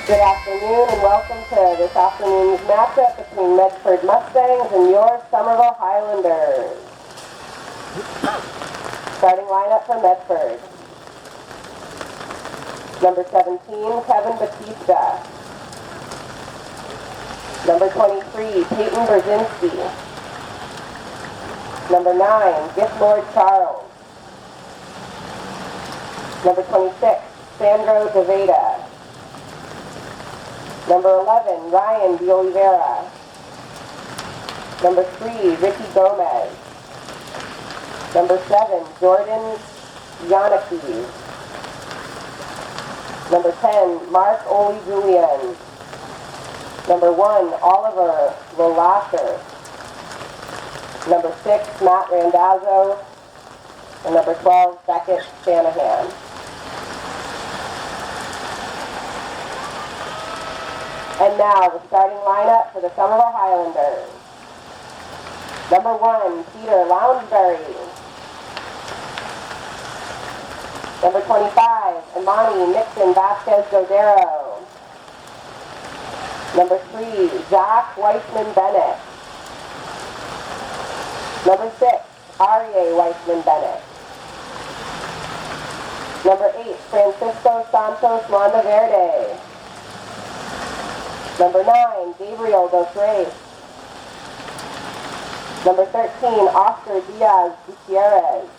Good afternoon and welcome to this afternoon's matchup between Medford Mustangs and your Somerville Highlanders. Starting lineup for Medford. Number 17, Kevin Batista. Number 23, Peyton Brzezinski. Number 9, Gift Lord Charles. Number 26, Sandro DeVeda. Number 11, Ryan De Oliveira. Number 3, Ricky Gomez. Number 7, Jordan Yanakis. Number 10, Mark Oli Julian. Number 1, Oliver Lolasser. Number 6, Matt Randazzo. And number 12, Beckett Shanahan. And now, the starting lineup for the Somerville Highlanders. Number 1, Peter Lounsbury. Number 25, Imani Nixon Vasquez Godero. Number 3, Zach Weissman Bennett. Number 6, Arie Weissman Bennett. Number 8, Francisco Santos Monteverde. Number 9, Gabriel Dos Reis. Number 13, Oscar Diaz Gutierrez.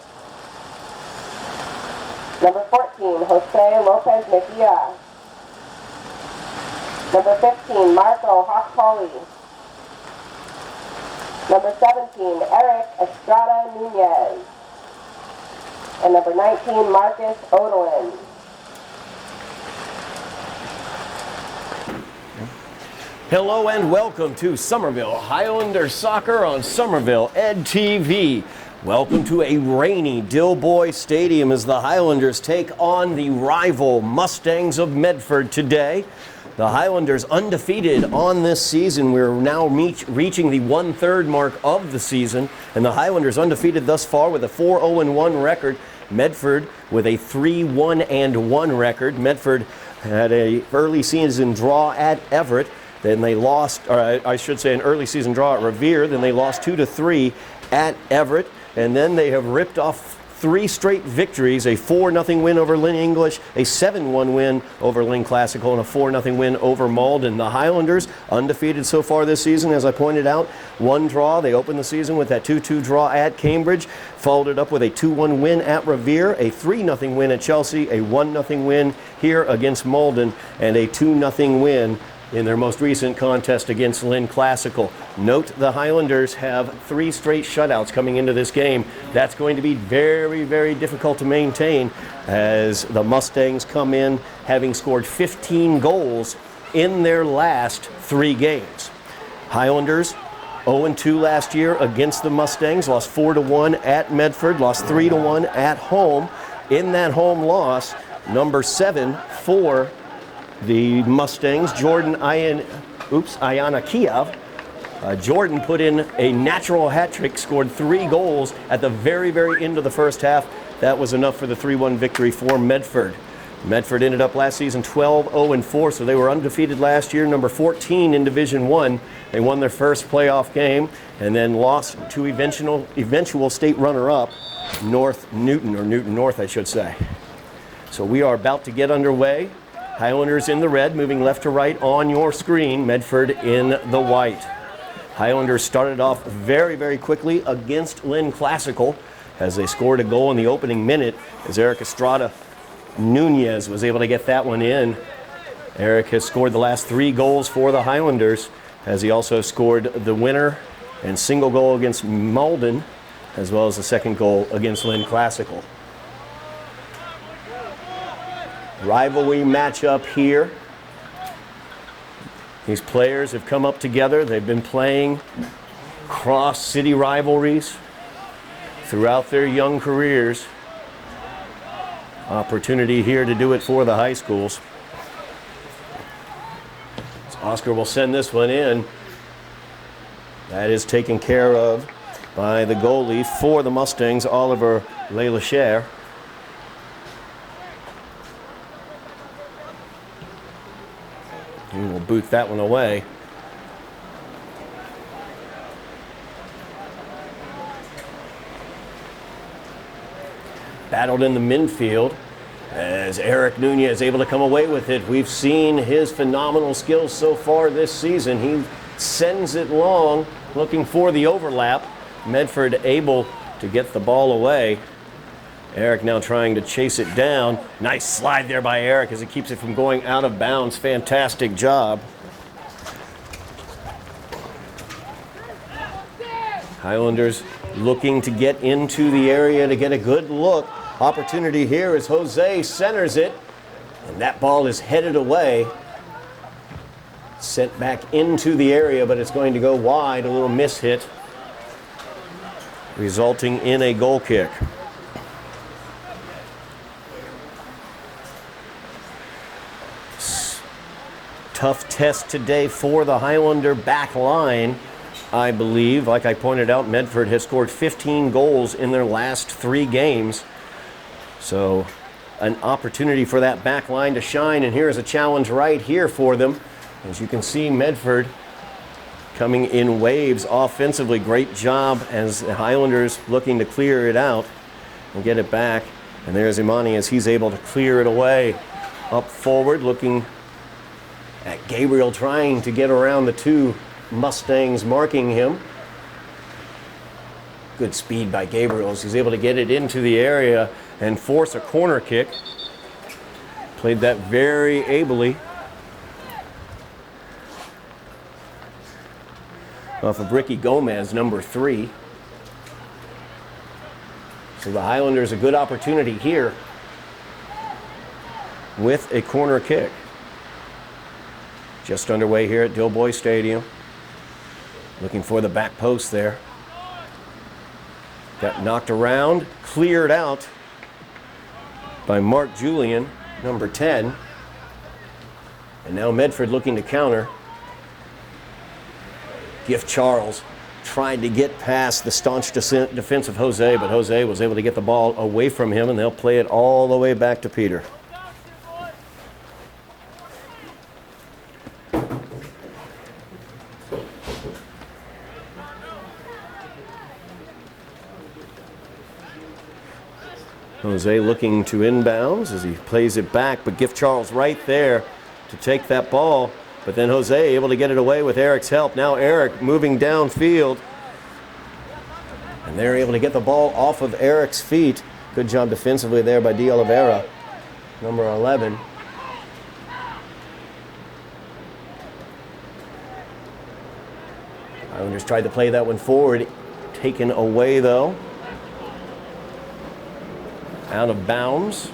Number 14, Jose Lopez Mejia. Number 15, Marco Hospoli. Number 17, Eric Estrada Nunez. And number 19, Marcus Odolin. Hello and welcome to Somerville Highlander Soccer on Somerville Ed TV. Welcome to a rainy Dilboy Stadium as the Highlanders take on the rival Mustangs of Medford today. The Highlanders undefeated on this season. We're now reaching the 1/3 mark of the season, and the Highlanders undefeated thus far with a 4-0-1 record. Medford with a 3-1-1 record. Medford had an early season draw at Everett. Then they lost, or I should say an early season draw at Revere. Then they lost 2-3 at Everett. And then they have ripped off 3 straight victories, a 4-0 win over Lynn English, a 7-1 win over Lynn Classical, and a 4-0 win over Malden. The Highlanders, undefeated so far this season, as I pointed out, 1 draw. They opened the season with that 2-2 draw at Cambridge, followed it up with a 2-1 win at Revere, a 3-0 win at Chelsea, a 1-0 win here against Malden, and a 2-0 win in their most recent contest against Lynn Classical. Note the Highlanders have 3 straight shutouts coming into this game. That's going to be very, very difficult to maintain as the Mustangs come in having scored 15 goals in their last 3 games. Highlanders 0-2 last year against the Mustangs, lost 4-1 at Medford, lost 3-1 at home. In that home loss, number 7 for the Mustangs, Jordan Iana-Kiev. Jordan put in a natural hat trick, scored 3 goals at the very, very end of the first half. That was enough for the 3-1 victory for Medford. Medford ended up last season 12-0-4, so they were undefeated last year, number 14 in Division 1. They won their first playoff game and then lost to eventual state runner-up, Newton North, I should say. So we are about to get underway. Highlanders in the red, moving left to right on your screen. Medford in the white. Highlanders started off very, very quickly against Lynn Classical as they scored a goal in the opening minute as Eric Estrada Nunez was able to get that one in. Eric has scored the last 3 goals for the Highlanders as he also scored the winner and single goal against Malden as well as the second goal against Lynn Classical. Rivalry matchup here. These players have come up together. They've been playing cross-city rivalries throughout their young careers. Opportunity here to do it for the high schools. So Oscar will send this one in. That is taken care of by the goalie for the Mustangs, Oliver Lelachère. He will boot that one away. Battled in the midfield as Eric Nunez is able to come away with it. We've seen his phenomenal skills so far this season. He sends it long, looking for the overlap. Medford able to get the ball away. Eric now trying to chase it down. Nice slide there by Eric as he keeps it from going out of bounds. Fantastic job. Highlanders looking to get into the area to get a good look. Opportunity here as Jose centers it, and that ball is headed away. Sent back into the area, but it's going to go wide. A little miss hit, resulting in a goal kick. Tough test today for the Highlander back line, I believe. Like I pointed out, Medford has scored 15 goals in their last 3 games. So an opportunity for that back line to shine, and here's a challenge right here for them. As you can see, Medford coming in waves offensively. Great job as the Highlanders looking to clear it out and get it back. And there's Imani as he's able to clear it away. Up forward, looking at Gabriel trying to get around the 2 Mustangs marking him. Good speed by Gabriel as he's able to get it into the area and force a corner kick. Played that very ably. Off of Ricky Gomez, number 3. So the Highlanders a good opportunity here with a corner kick. Just underway here at Dilboy Stadium. Looking for the back post there. Got knocked around, cleared out by Mark Julian, number 10. And now Medford looking to counter. Gift Charles tried to get past the staunch defense of Jose, but Jose was able to get the ball away from him, and they'll play it all the way back to Peter. Jose looking to inbounds as he plays it back, but Gift Charles right there to take that ball. But then Jose able to get it away with Eric's help. Now Eric moving downfield. And they're able to get the ball off of Eric's feet. Good job defensively there by De Oliveira, number 11. Islanders tried to play that one forward. Taken away though. Out of bounds.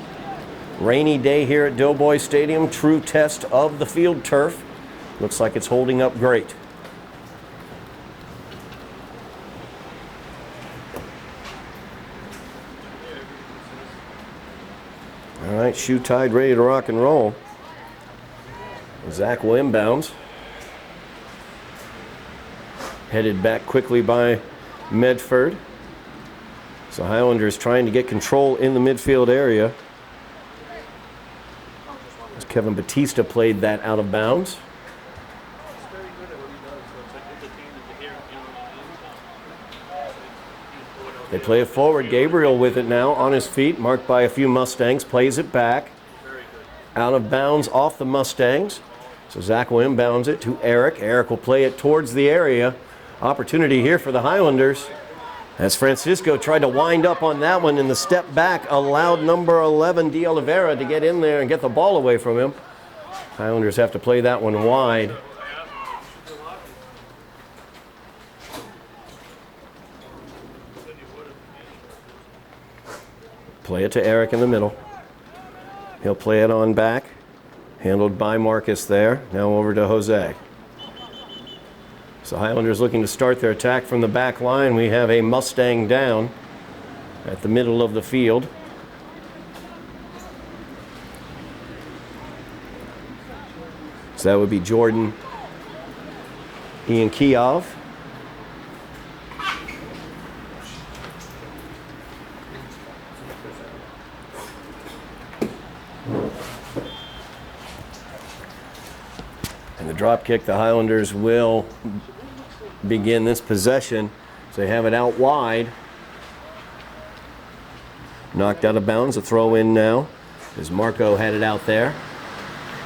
Rainy day here at Dilboy Stadium. True test of the field turf. Looks like it's holding up great. All right, shoe tied, ready to rock and roll. Zach will inbounds. Headed back quickly by Medford. So Highlanders trying to get control in the midfield area. As Kevin Batista played that out of bounds. They play it forward. Gabriel with it now on his feet, marked by a few Mustangs, plays it back. Out of bounds off the Mustangs. So Zach will inbounds it to Eric. Eric will play it towards the area. Opportunity here for the Highlanders. As Francisco tried to wind up on that one, and the step back allowed number 11, De Oliveira, to get in there and get the ball away from him. Highlanders have to play that one wide. Play it to Eric in the middle. He'll play it on back. Handled by Marcus there. Now over to Jose. So Highlanders looking to start their attack from the back line. We have a Mustang down at the middle of the field. So that would be Jordan Ian Kiov. And the drop kick, the Highlanders will begin this possession. So they have it out wide. Knocked out of bounds, a throw in now. As Marco had it out there.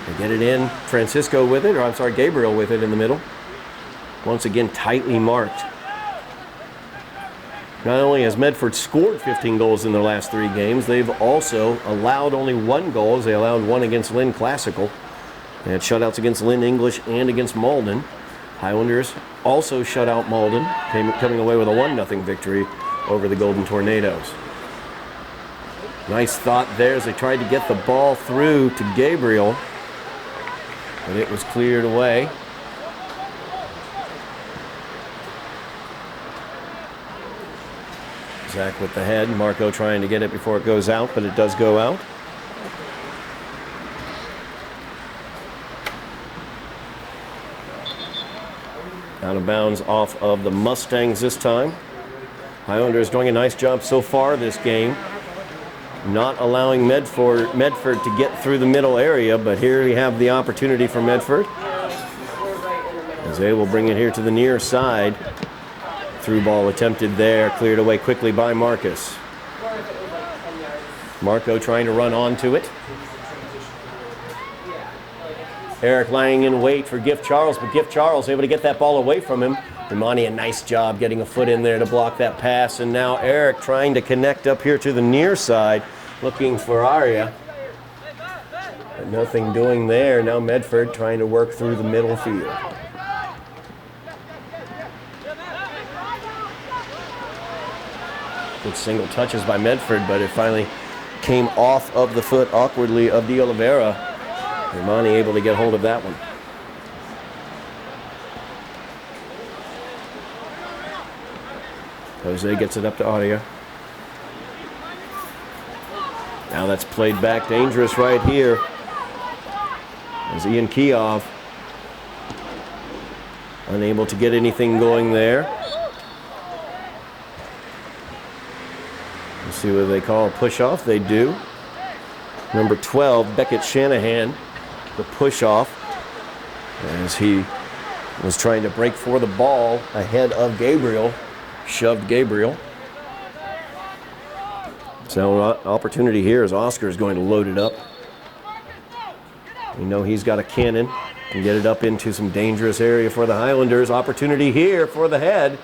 They get it in, Francisco with it, or I'm sorry, Gabriel with it in the middle. Once again, tightly marked. Not only has Medford scored 15 goals in their last 3 games, they've also allowed only 1 goal. They allowed 1 against Lynn Classical. They had shutouts against Lynn English and against Malden. Highlanders also shut out Malden, coming away with a 1-0 victory over the Golden Tornadoes. Nice thought there as they tried to get the ball through to Gabriel, but it was cleared away. Zach with the head, Marco trying to get it before it goes out, but it does go out. Out of bounds off of the Mustangs this time. Highlanders doing a nice job so far this game, not allowing Medford to get through the middle area, but here we have the opportunity for Medford. As they will bring it here to the near side. Through ball attempted there, cleared away quickly by Marcus. Marco trying to run onto it. Eric lying in wait for Gift Charles, but Gift Charles able to get that ball away from him. Imani, a nice job getting a foot in there to block that pass, and now Eric trying to connect up here to the near side, looking for Arya. But nothing doing there. Now Medford trying to work through the middle field. Good single touches by Medford, but it finally came off of the foot awkwardly of De Oliveira. Imani able to get hold of that one. Jose gets it up to Audia. Now that's played back dangerous right here. As Ian Kiev unable to get anything going there. Let's see what they call a push-off. They do. Number 12, Beckett Shanahan, the push-off, as he was trying to break for the ball ahead of Gabriel. Shoved Gabriel. So opportunity here as Oscar is going to load it up. We know he's got a cannon. Can get it up into some dangerous area for the Highlanders. Opportunity here for the head.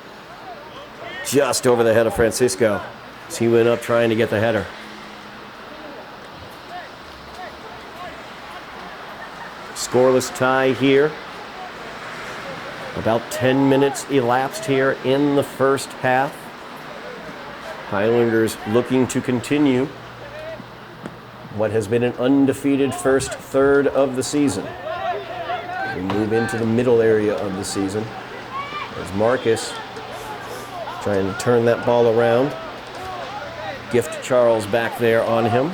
Just over the head of Francisco as he went up trying to get the header. Scoreless tie here. About 10 minutes elapsed here in the first half. Highlanders looking to continue what has been an undefeated first third of the season. We move into the middle area of the season as Marcus trying to turn that ball around. Gift Charles back there on him.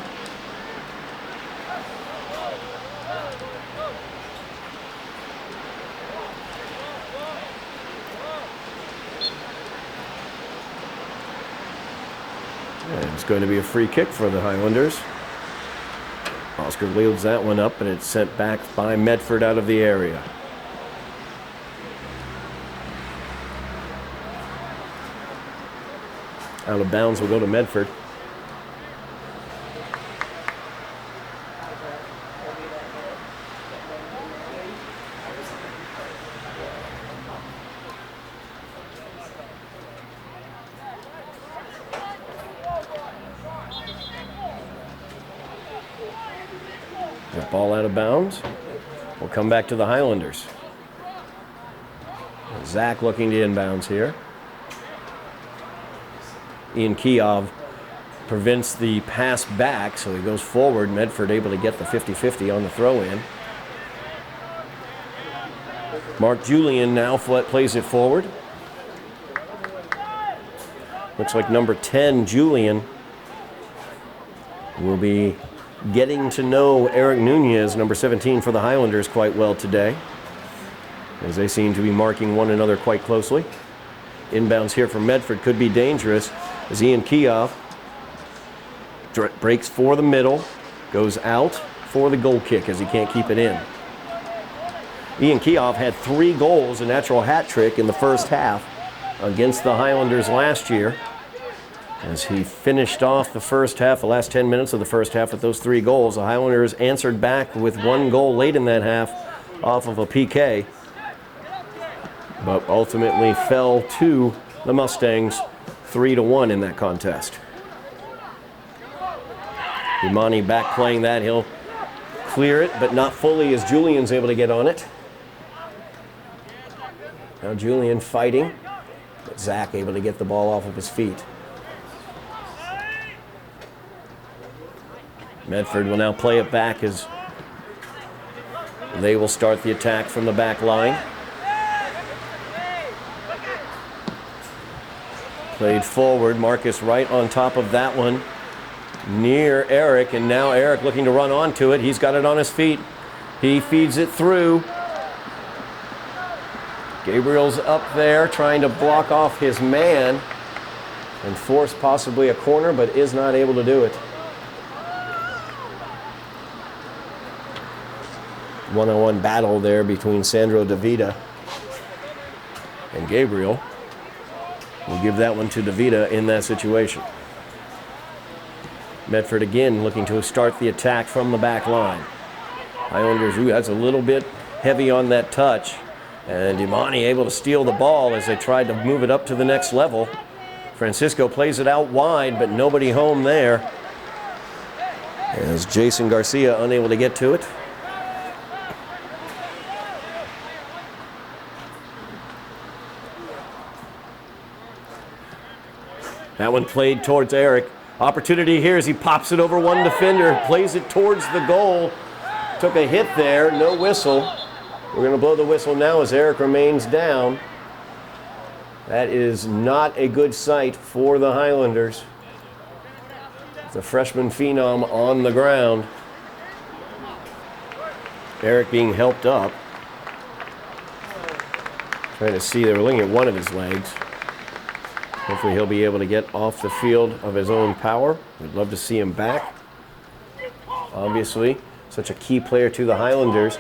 And it's going to be a free kick for the Highlanders. Oscar wields that one up, and it's sent back by Medford out of the area. Out of bounds will go to Medford. The ball out of bounds. We'll come back to the Highlanders. Zach looking to inbounds here. Ian Kiev prevents the pass back, so he goes forward. Medford able to get the 50-50 on the throw-in. Mark Julian now plays it forward. Looks like number 10, Julian, will be getting to know Eric Nunez, number 17 for the Highlanders, quite well today, as they seem to be marking one another quite closely. Inbounds here from Medford could be dangerous as Ian Kiev breaks for the middle, goes out for the goal kick as he can't keep it in. Ian Keough had 3 goals, a natural hat trick in the first half against the Highlanders last year. As he finished off the first half, the last 10 minutes of the first half with those 3 goals, the Highlanders answered back with 1 goal late in that half off of a PK, but ultimately fell to the Mustangs 3-1 in that contest. Imani back playing that. He'll clear it, but not fully as Julian's able to get on it. Now Julian fighting, but Zach able to get the ball off of his feet. Medford will now play it back as they will start the attack from the back line. Played forward, Marcus right on top of that one near Eric, and now Eric looking to run onto it. He's got it on his feet. He feeds it through. Gabriel's up there trying to block off his man and force possibly a corner, but is not able to do it. One-on-one battle there between Sandro DeVita and Gabriel. We'll give that one to DeVita in that situation. Medford again looking to start the attack from the back line. Highlanders, that's a little bit heavy on that touch. And Imani able to steal the ball as they tried to move it up to the next level. Francisco plays it out wide, but nobody home there. As Jason Garcia unable to get to it. That one played towards Eric. Opportunity here as he pops it over one defender, plays it towards the goal. Took a hit there, no whistle. We're going to blow the whistle now as Eric remains down. That is not a good sight for the Highlanders. The freshman phenom on the ground. Eric being helped up. Trying to see, they were looking at one of his legs. Hopefully he'll be able to get off the field of his own power. We'd love to see him back. Obviously, such a key player to the Highlanders.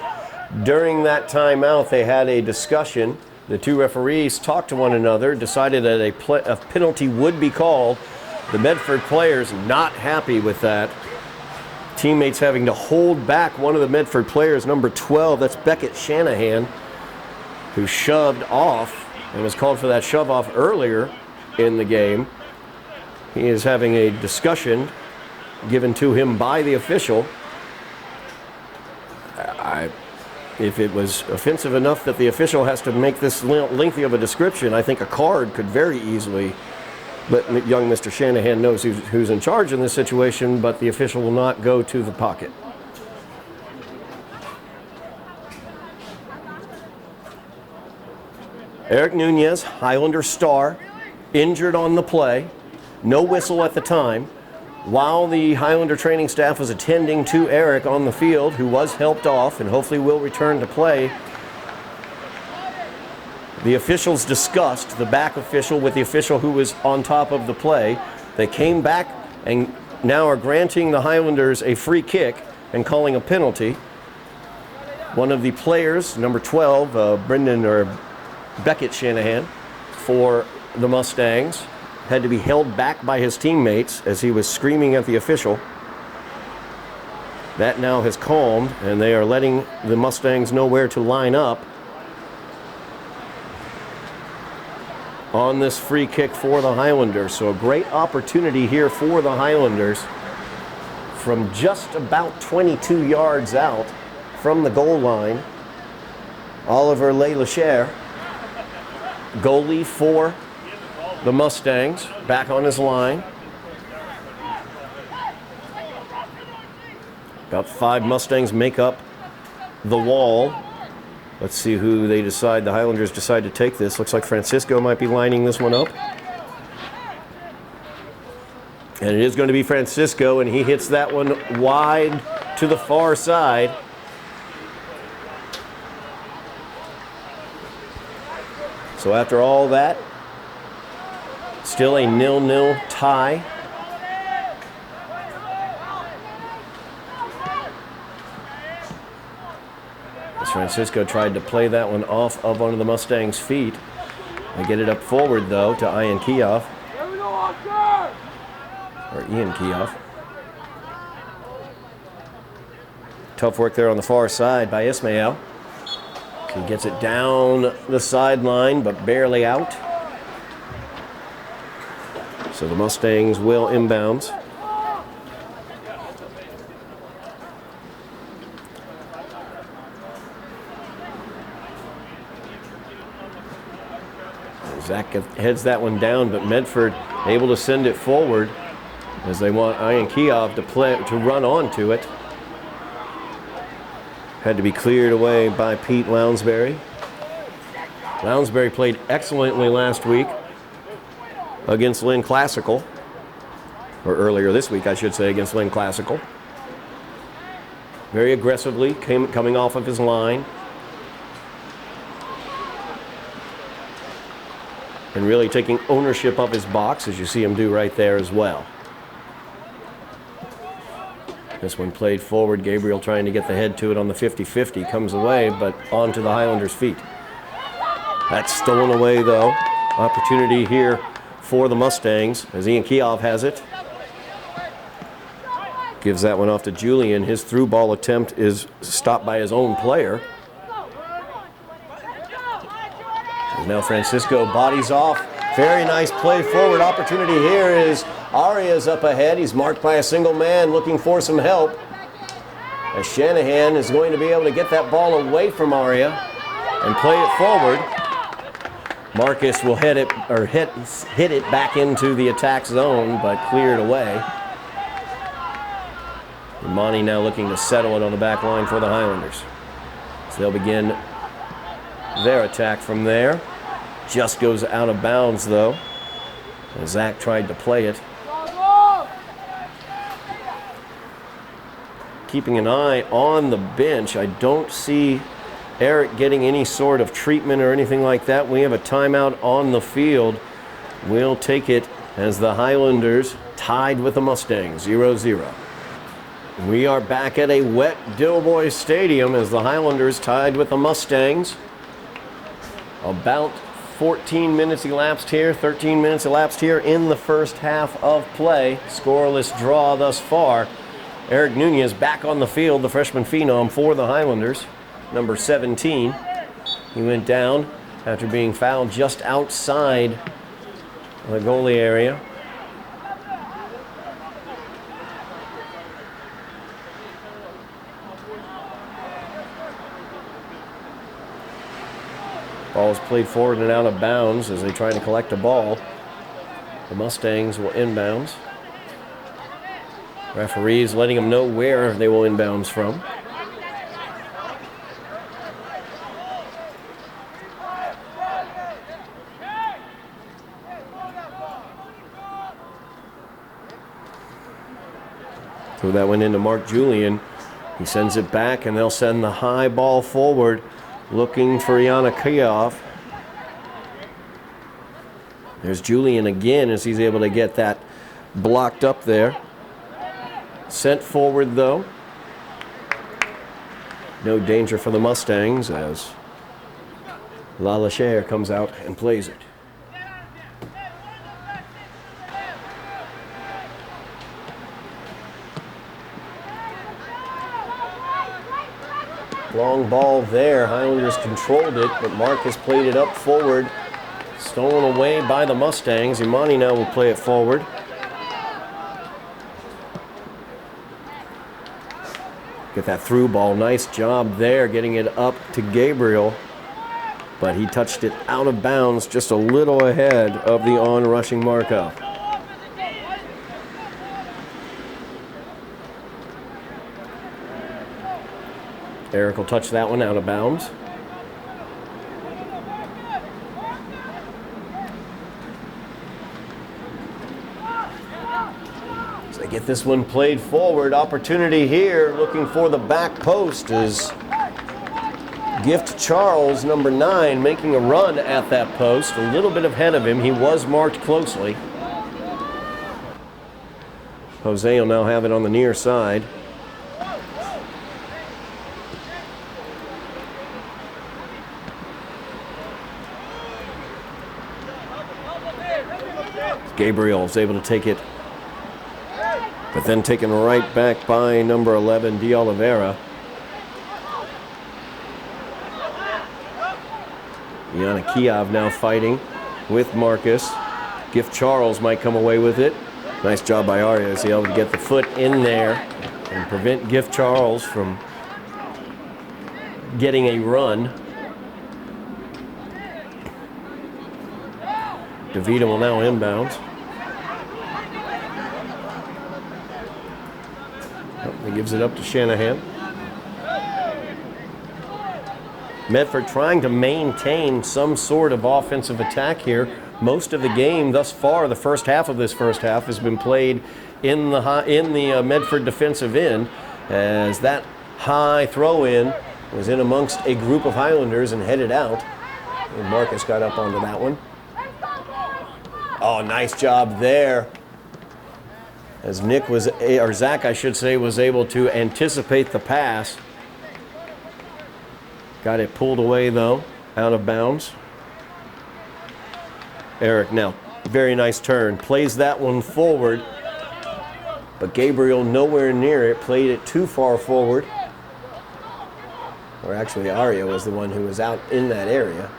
During that timeout, they had a discussion. The 2 referees talked to one another, decided that a penalty would be called. The Medford players not happy with that. Teammates having to hold back one of the Medford players, number 12, that's Beckett Shanahan, who shoved off and was called for that shove off earlier in the game. He is having a discussion given to him by the official. If it was offensive enough that the official has to make this lengthy of a description, I think a card could very easily let young Mr. Shanahan knows who's in charge in this situation, but the official will not go to the pocket. Eric Nunez, Highlander star, injured on the play. No whistle at the time. While the Highlander training staff was attending to Eric on the field, who was helped off and hopefully will return to play, the officials discussed, the back official with the official who was on top of the play. They came back and now are granting the Highlanders a free kick and calling a penalty. One of the players, number 12, Beckett Shanahan, for the Mustangs, had to be held back by his teammates as he was screaming at the official. That now has calmed, and they are letting the Mustangs know where to line up on this free kick for the Highlanders. So a great opportunity here for the Highlanders from just about 22 yards out from the goal line. Oliver Leylachère, goalie for the Mustangs, back on his line. About 5 Mustangs make up the wall. Let's see who they decide. The Highlanders decide to take this. Looks like Francisco might be lining this one up. And it is going to be Francisco, and he hits that one wide to the far side. So after all that, still a 0-0 tie. As Francisco tried to play that one off of one of the Mustangs' feet. They get it up forward, though, to Ian Kioff. Or Ian Kioff. Tough work there on the far side by Ismail. He gets it down the sideline, but barely out. So the Mustangs will inbounds. Zach heads that one down, but Medford able to send it forward as they want Ian Kioff to run onto it. Had to be cleared away by Pete Lounsbury. Lounsbury played excellently last week against Lynn Classical, or earlier this week, I should say, against Lynn Classical. Very aggressively, coming off of his line. And really taking ownership of his box, as you see him do right there as well. This one played forward. Gabriel trying to get the head to it on the 50-50. Comes away, but onto the Highlanders' feet. That's stolen away, though. Opportunity here for the Mustangs, as Ian Kioff has it. Gives that one off to Julian. His through ball attempt is stopped by his own player. Now Francisco bodies off. Very nice play forward. Opportunity here is Aria's up ahead. He's marked by a single man looking for some help. As Shanahan is going to be able to get that ball away from Aria and play it forward. Marcus will hit it back into the attack zone, but cleared away. Imani now looking to settle it on the back line for the Highlanders. So they'll begin their attack from there. Just goes out of bounds, though. And Zach tried to play it. Keeping an eye on the bench, I don't see Eric getting any sort of treatment or anything like that. We have a timeout on the field. We'll take it as the Highlanders tied with the Mustangs, 0-0. We are back at a wet Dilboy Stadium as the Highlanders tied with the Mustangs. About 14 minutes elapsed here, 13 minutes elapsed here in the first half of play. Scoreless draw thus far. Eric Nunez back on the field, the freshman phenom for the Highlanders, number 17. He went down after being fouled just outside the goalie area. Ball is played forward and out of bounds as they try to collect a ball. The Mustangs will inbounds. Referees letting them know where they will inbounds from. Throw that one into Mark Julian. He sends it back, and they'll send the high ball forward, looking for Yana Kioff. There's Julian again as he's able to get that blocked up there. Sent forward, though. No danger for the Mustangs as Lalachère comes out and plays it. Long ball there. Highlanders controlled it, but Marcus played it up forward. Stolen away by the Mustangs. Imani now will play it forward. Get that through ball. Nice job there getting it up to Gabriel. But he touched it out of bounds just a little ahead of the on-rushing Marco. Eric will touch that one out of bounds. So they get this one played forward. Opportunity here, looking for the back post is Gift Charles, number 9, making a run at that post. A little bit ahead of him. He was marked closely. Jose will now have it on the near side. Gabriel's able to take it, but then taken right back by number 11, De Oliveira. Yana Kiev now fighting with Marcus. Gift Charles might come away with it. Nice job by Arya. Is he able to get the foot in there and prevent Gift Charles from getting a run. DeVita will now inbound. He gives it up to Shanahan. Medford trying to maintain some sort of offensive attack here. Most of the game thus far, the first half of this first half, has been played in the Medford defensive end, as that high throw-in was in amongst a group of Highlanders and headed out. And Marcus got up onto that one. Oh, nice job there. As Zach, I should say, was able to anticipate the pass. Got it pulled away, though, out of bounds. Eric now, very nice turn. Plays that one forward, but Gabriel nowhere near it. Played it too far forward. Or actually, Arya was the one who was out in that area.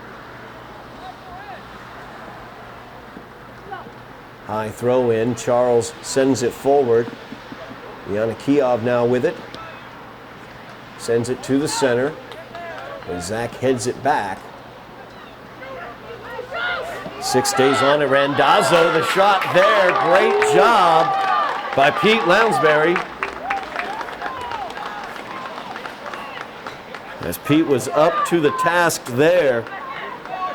High throw in. Charles sends it forward. Yana Kiev now with it. Sends it to the center. And Zach heads it back. 6 stays on it. Randazzo, the shot there. Great job by Pete Lounsbury. As Pete was up to the task there,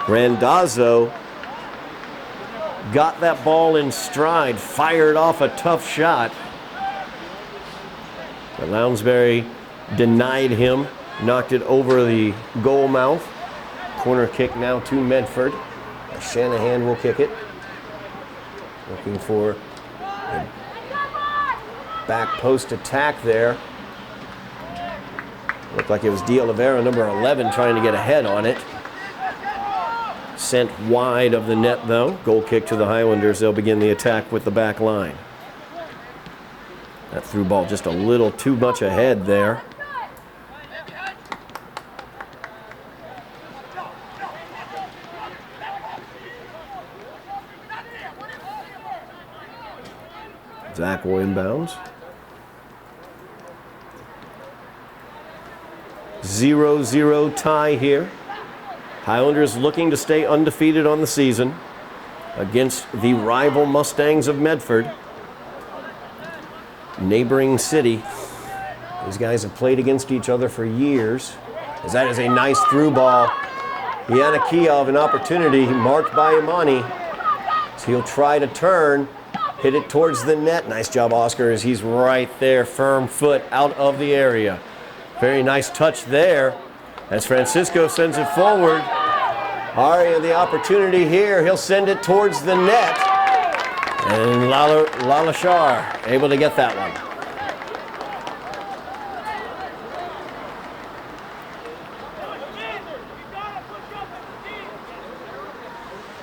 Randazzo got that ball in stride, fired off a tough shot. But Lounsbury denied him, knocked it over the goal mouth. Corner kick now to Medford. Shanahan will kick it. Looking for a back post attack there. Looked like it was De Oliveira, number 11, trying to get ahead on it. Sent wide of the net, though. Goal kick to the Highlanders. They'll begin the attack with the back line. That through ball just a little too much ahead there. Zach will inbounds. 0-0 tie here. Highlanders looking to stay undefeated on the season against the rival Mustangs of Medford. Neighboring city. These guys have played against each other for years. As that is a nice through ball. Yana Kiev, an opportunity marked by Imani. So he'll try to turn, hit it towards the net. Nice job, Oscar, as he's right there, firm foot out of the area. Very nice touch there as Francisco sends it forward. Arya the opportunity here. He'll send it towards the net. And Lalashar able to get that one.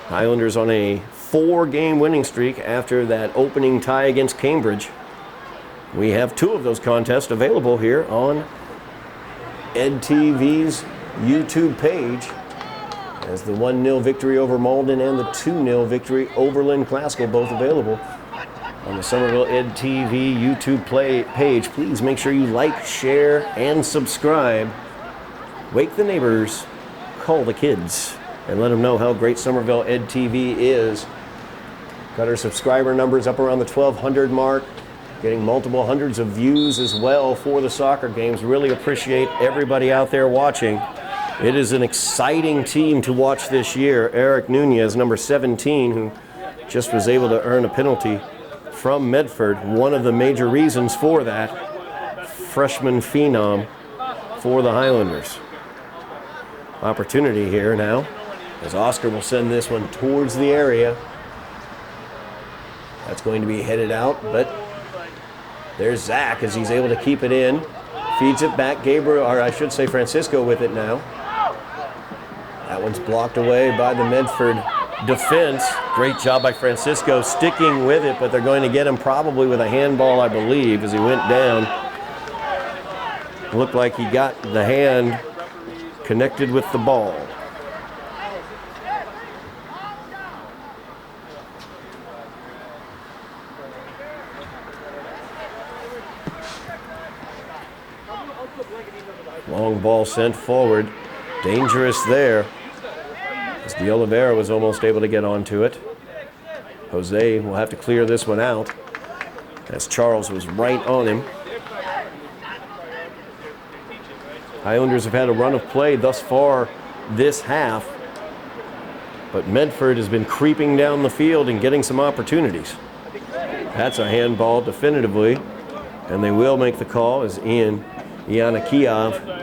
Highlanders on a 4-game winning streak after that opening tie against Cambridge. We have 2 of those contests available here on EdTV's YouTube page, as the 1-0 victory over Malden and the 2-0 victory over Lynn Classical, both available on the Somerville EdTV YouTube page. Please make sure you like, share, and subscribe. Wake the neighbors, call the kids, and let them know how great Somerville EdTV is. Got our subscriber numbers up around the 1,200 mark. Getting multiple hundreds of views as well for the soccer games. Really appreciate everybody out there watching. It is an exciting team to watch this year. Eric Nunez, number 17, who just was able to earn a penalty from Medford. One of the major reasons for that, freshman phenom for the Highlanders. Opportunity here now, as Oscar will send this one towards the area. That's going to be headed out, but there's Zach as he's able to keep it in. Feeds it back. Gabriel, or I should say Francisco with it now. That one's blocked away by the Medford defense. Great job by Francisco sticking with it, but they're going to get him probably with a handball, I believe, as he went down. Looked like he got the hand connected with the ball. Long ball sent forward. Dangerous there, as De Oliveira was almost able to get onto it. Jose will have to clear this one out, as Charles was right on him. Highlanders have had a run of play thus far this half, but Medford has been creeping down the field and getting some opportunities. That's a handball definitively, and they will make the call as Ianakiev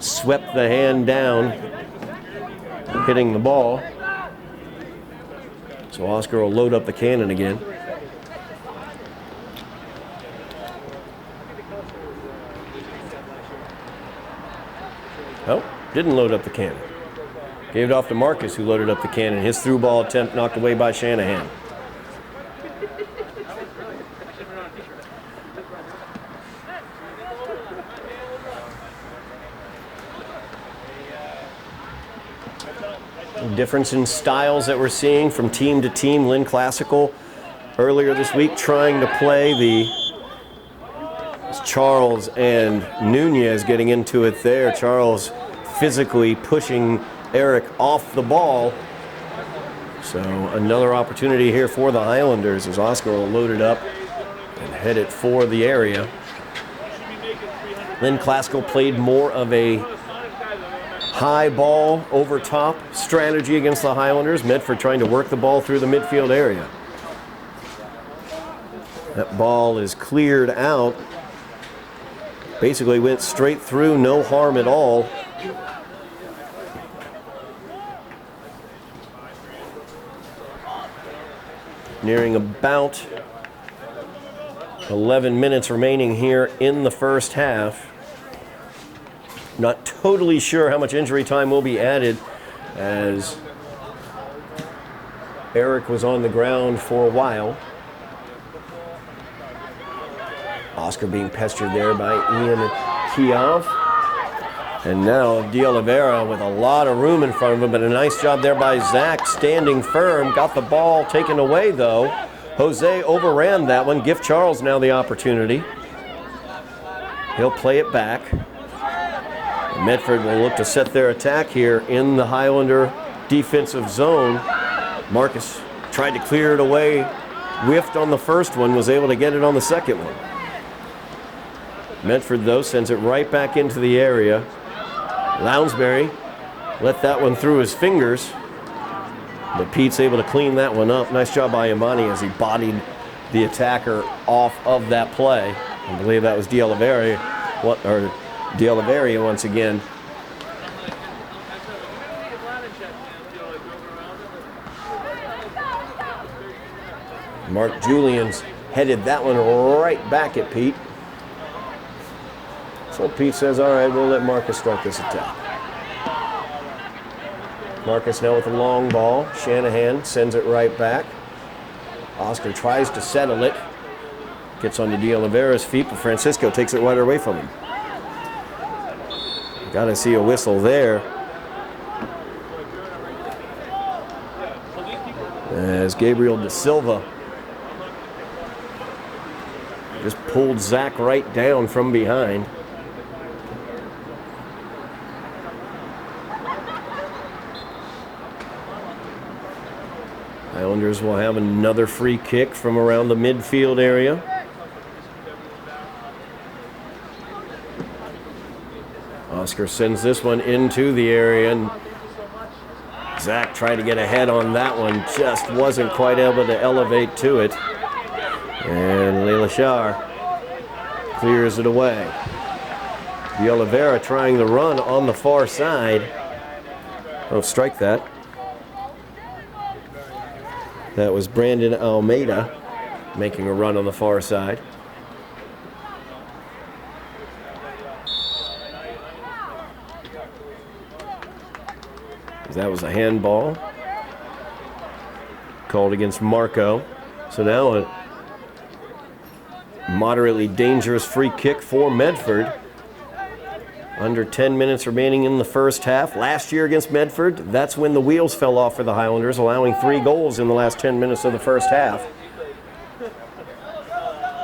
swept the hand down, hitting the ball. So Oscar will load up the cannon again. Oh, didn't load up the cannon. Gave it off to Marcus, who loaded up the cannon. His through ball attempt knocked away by Shanahan. Difference in styles that we're seeing from team to team. Lynn Classical earlier this week trying to play Charles and Nunez getting into it there. Charles physically pushing Eric off the ball. So another opportunity here for the Highlanders as Oscar will load it up and head it for the area. Lynn Classical played more of a high ball over top strategy against the Highlanders. Medford trying to work the ball through the midfield area. That ball is cleared out. Basically went straight through, no harm at all. Nearing about 11 minutes remaining here in the first half. Not totally sure how much injury time will be added, as Eric was on the ground for a while. Oscar being pestered there by Ian Kiev. And now De Oliveira with a lot of room in front of him, but a nice job there by Zach standing firm. Got the ball taken away though. Jose overran that one. Give Charles now the opportunity. He'll play it back. Medford will look to set their attack here in the Highlander defensive zone. Marcus tried to clear it away, whiffed on the first one, was able to get it on the second one. Medford, though, sends it right back into the area. Lounsbury let that one through his fingers, but Pete's able to clean that one up. Nice job by Imani as he bodied the attacker off of that play. I believe that was De Oliveira once again. Mark Julian's headed that one right back at Pete. So Pete says, all right, we'll let Marcus start this attack. Marcus now with a long ball. Shanahan sends it right back. Oscar tries to settle it. Gets onto De Oliveira's feet, but Francisco takes it right away from him. Got to see a whistle there. As Gabriel Da Silva just pulled Zach right down from behind. Highlanders will have another free kick from around the midfield area. Oscar sends this one into the area, and Zach tried to get ahead on that one, just wasn't quite able to elevate to it. And Leila Shar clears it away. De Oliveira trying the run on the far side. Oh, strike that. That was Brandon Almeida making a run on the far side. That was a handball. called against Marco. So now a moderately dangerous free kick for Medford. Under 10 minutes remaining in the first half. Last year against Medford, that's when the wheels fell off for the Highlanders, allowing 3 goals in the last 10 minutes of the first half.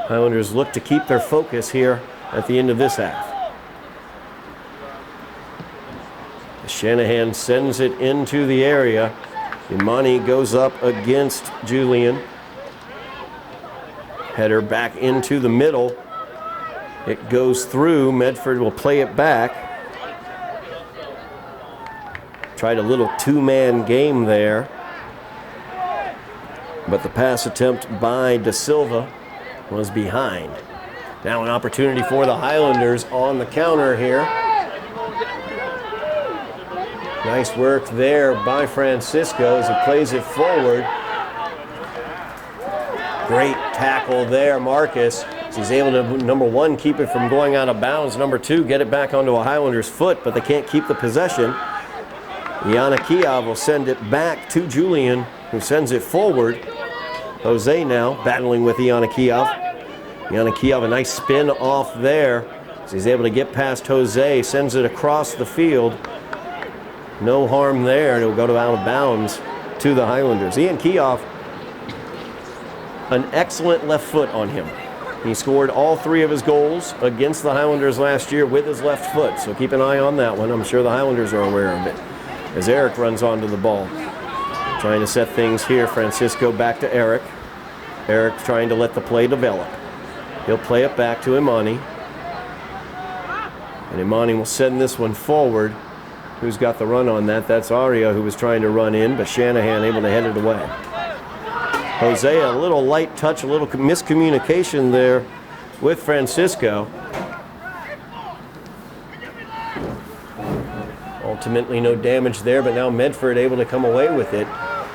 Highlanders look to keep their focus here at the end of this half. Shanahan sends it into the area. Imani goes up against Julian. Header back into the middle. It goes through. Medford will play it back. Tried a little 2-man game there. But the pass attempt by Da Silva was behind. Now an opportunity for the Highlanders on the counter here. Nice work there by Francisco as he plays it forward. Great tackle there, Marcus. He's able to, number 1, keep it from going out of bounds. Number 2, get it back onto a Highlander's foot, but they can't keep the possession. Ianakiev will send it back to Julian, who sends it forward. Jose now battling with Ianakiev. Ianakiev, a nice spin off there. So he's able to get past Jose, sends it across the field. No harm there. It'll go to out of bounds to the Highlanders. Ianakiev, an excellent left foot on him. He scored all 3 of his goals against the Highlanders last year with his left foot, so keep an eye on that one. I'm sure the Highlanders are aware of it. As Eric runs onto the ball. Trying to set things here. Francisco back to Eric. Eric trying to let the play develop. He'll play it back to Imani. And Imani will send this one forward. Who's got the run on that? That's Aria, who was trying to run in, but Shanahan able to head it away. Jose, a little light touch, a little miscommunication there with Francisco. Ultimately no damage there, but now Medford able to come away with it.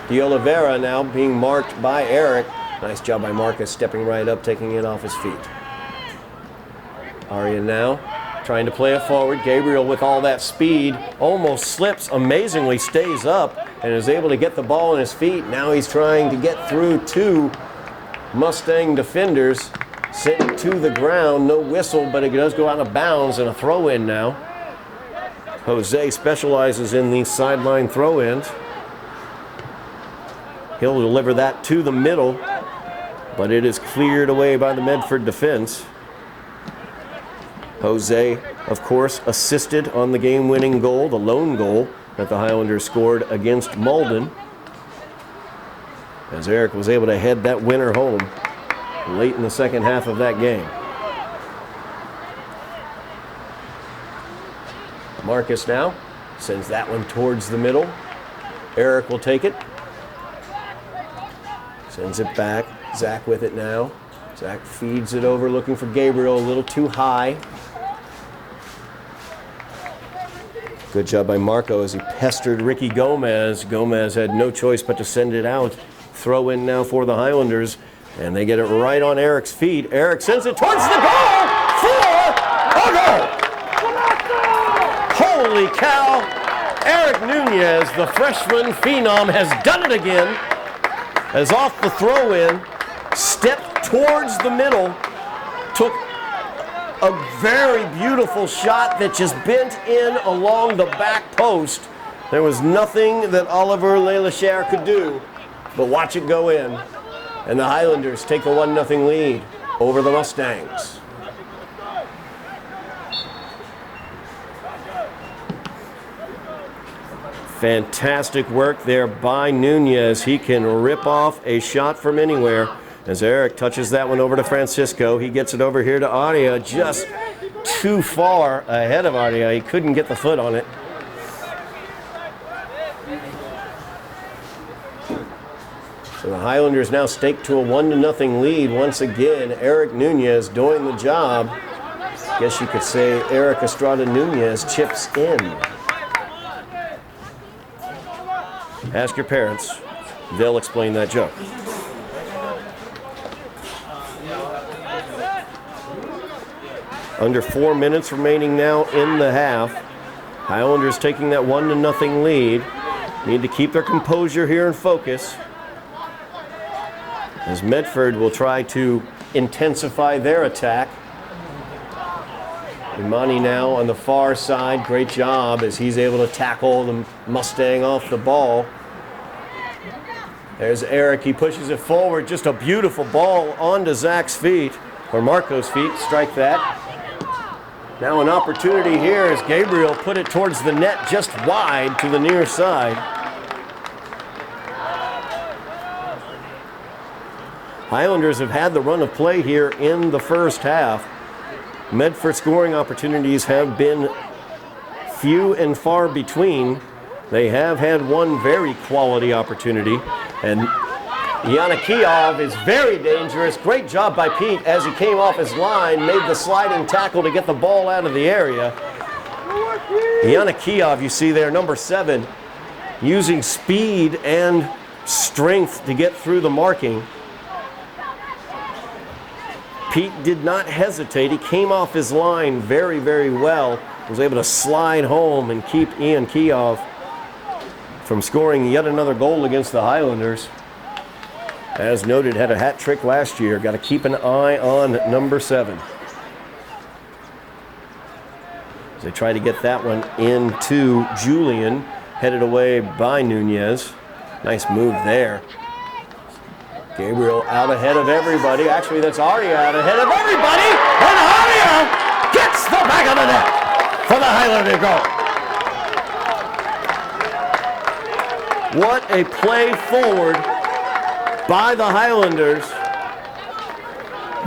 De Oliveira now being marked by Eric. Nice job by Marcus, stepping right up, taking it off his feet. Aria now trying to play it forward. Gabriel with all that speed almost slips, amazingly stays up and is able to get the ball on his feet. Now he's trying to get through 2 Mustang defenders. Sent it to the ground, no whistle, but it does go out of bounds and a throw-in now. Jose specializes in these sideline throw-ins. He'll deliver that to the middle, but it is cleared away by the Medford defense. Jose, of course, assisted on the game-winning goal, the lone goal that the Highlanders scored against Malden. As Eric was able to head that winner home late in the second half of that game. Marcus now sends that one towards the middle. Eric will take it. Sends it back. Zach with it now. Zach feeds it over, looking for Gabriel, a little too high. Good job by Marco as he pestered Ricky Gomez. Gomez had no choice but to send it out. Throw in now for the Highlanders, and they get it right on Eric's feet. Eric sends it towards the goal for a goal. Holy cow! Eric Nunez, the freshman phenom, has done it again. As off the throw-in, stepped towards the middle, took a very beautiful shot that just bent in along the back post. There was nothing that Oliver Lelachère could do but watch it go in. And the Highlanders take the 1-0 lead over the Mustangs. Fantastic work there by Nunez. He can rip off a shot from anywhere. As Eric touches that one over to Francisco, he gets it over here to Aria, just too far ahead of Aria. He couldn't get the foot on it. So the Highlanders now stake to a 1-0 lead once again. Eric Nunez doing the job. Guess you could say Eric Estrada Nunez chips in. Ask your parents. They'll explain that joke. Under 4 minutes remaining now in the half. Highlanders taking that 1-0 lead. Need to keep their composure here and focus. as Medford will try to intensify their attack. Imani now on the far side. Great job as he's able to tackle the Mustang off the ball. There's Eric. He pushes it forward. Just a beautiful ball onto Zach's feet, or Marco's feet. Strike that. Now an opportunity here as Gabriel put it towards the net just wide to the near side. Highlanders have had the run of play here in the first half. Medford scoring opportunities have been few and far between. They have had one very quality opportunity, and Yanakiev is very dangerous. Great job by Pete as he came off his line, made the sliding tackle to get the ball out of the area. Yanakiev, you see there, number 7, using speed and strength to get through the marking. Pete did not hesitate. He came off his line very, very well. Was able to slide home and keep Ian Kiev from scoring yet another goal against the Highlanders. As noted, had a hat trick last year. Got to keep an eye on number 7. As they try to get that one into Julian, headed away by Nunez. Nice move there. Gabriel out ahead of everybody. Actually, that's Arya out ahead of everybody. And Arya gets the back of the net for the Highlander goal. What a play forward by the Highlanders.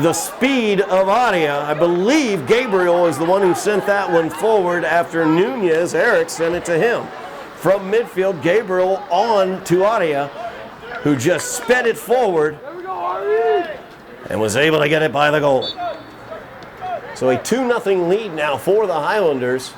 The speed of Arya. I believe Gabriel is the one who sent that one forward after Nunez. Eric sent it to him. From midfield, Gabriel on to Arya, who just sped it forward and was able to get it by the goal. So a 2-0 lead now for the Highlanders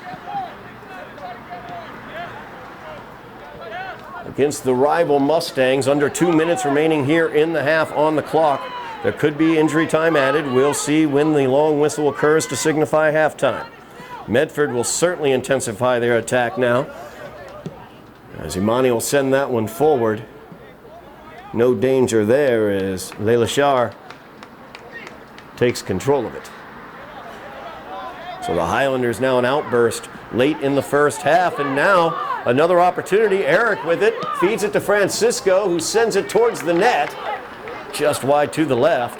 against the rival Mustangs. Under 2 minutes remaining here in the half on the clock. There could be injury time added. We'll see when the long whistle occurs to signify halftime. Medford will certainly intensify their attack now, as Imani will send that one forward. No danger there as Leilashar takes control of it. So the Highlanders now an outburst late in the first half, and now another opportunity. Eric with it, feeds it to Francisco, who sends it towards the net, just wide to the left.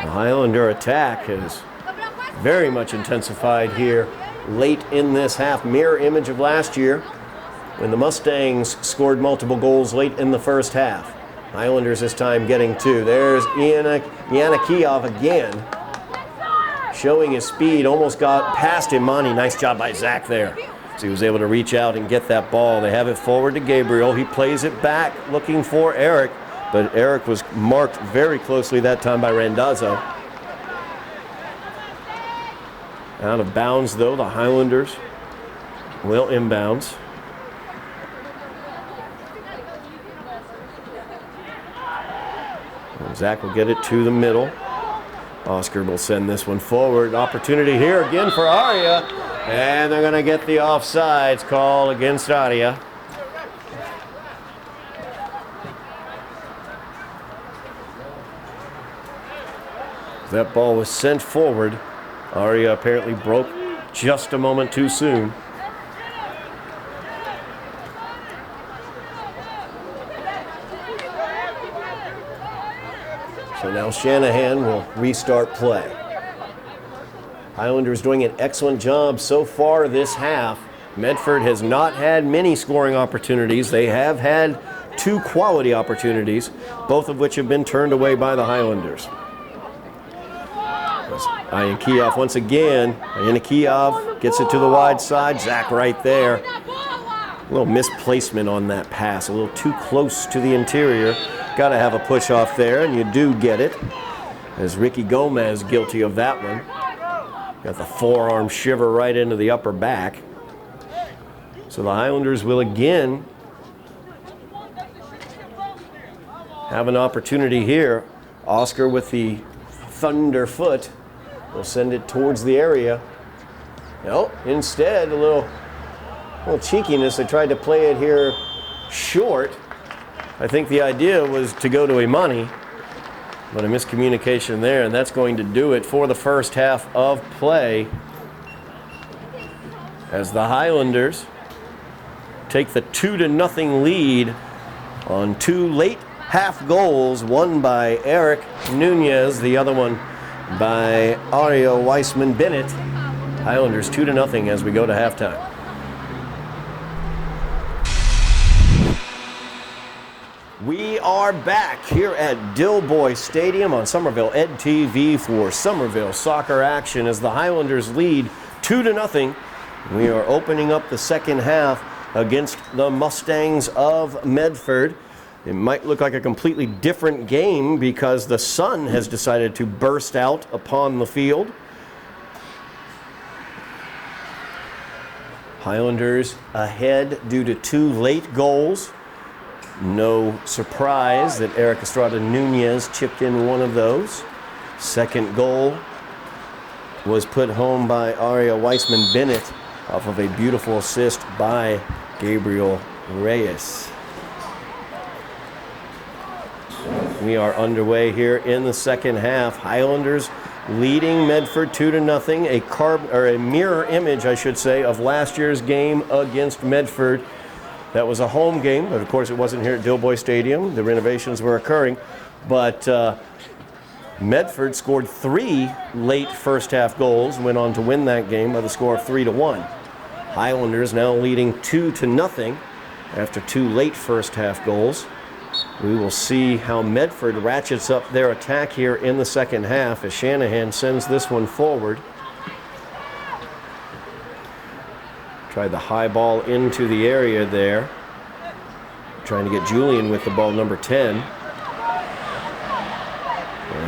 The Highlander attack has very much intensified here late in this half. Mirror image of last year when the Mustangs scored multiple goals late in the first half. Highlanders this time getting 2. There's Yanakiev again, showing his speed. Almost got past Imani. Nice job by Zach there. So he was able to reach out and get that ball. They have it forward to Gabriel. He plays it back looking for Eric, but Eric was marked very closely that time by Randazzo. Out of bounds, though, the Highlanders will inbounds. And Zach will get it to the middle. Oscar will send this one forward. Opportunity here again for Arya. And they're going to get the offsides call against Arya. That ball was sent forward. Arya apparently broke just a moment too soon. So now Shanahan will restart play. Highlanders doing an excellent job so far this half. Medford has not had many scoring opportunities. They have had 2 quality opportunities, both of which have been turned away by the Highlanders. Yanakiev once again. Yanakiev gets it to the wide side. Zach right there. A little misplacement on that pass. A little too close to the interior. Got to have a push off there, and you do get it. As Ricky Gomez guilty of that one. Got the forearm shiver right into the upper back. So the Highlanders will again have an opportunity here. Oscar with the thunder foot will send it towards the area. No, instead a little little cheekiness. They tried to play it here short. I think the idea was to go to Imani, but a miscommunication there, and that's going to do it for the first half of play as the Highlanders take the 2-0 lead on two late half goals, one by Eric Nunez, the other one by Ario Weissman-Bennett. Highlanders 2-0 as we go to halftime. We are back here at Dilboy Stadium on Somerville Ed TV for Somerville soccer action as the Highlanders lead 2-0. We are opening up the second half against the Mustangs of Medford. It might look like a completely different game because the sun has decided to burst out upon the field. Highlanders ahead due to two late goals. No surprise that Eric Estrada Nunez chipped in one of those. Second goal was put home by Aria Weissman-Bennett off of a beautiful assist by Gabriel Reyes. We are underway here in the second half. Highlanders leading Medford 2-0. A mirror image, I should say, of last year's game against Medford. That was a home game, but of course it wasn't here at Dilboy Stadium. The renovations were occurring, but Medford scored 3 late first half goals, went on to win that game by the score of 3-1. Highlanders now leading 2-0 after 2 late first half goals. We will see how Medford ratchets up their attack here in the second half as Shanahan sends this one forward. Tried the high ball into the area there. Trying to get Julian with the ball, number 10.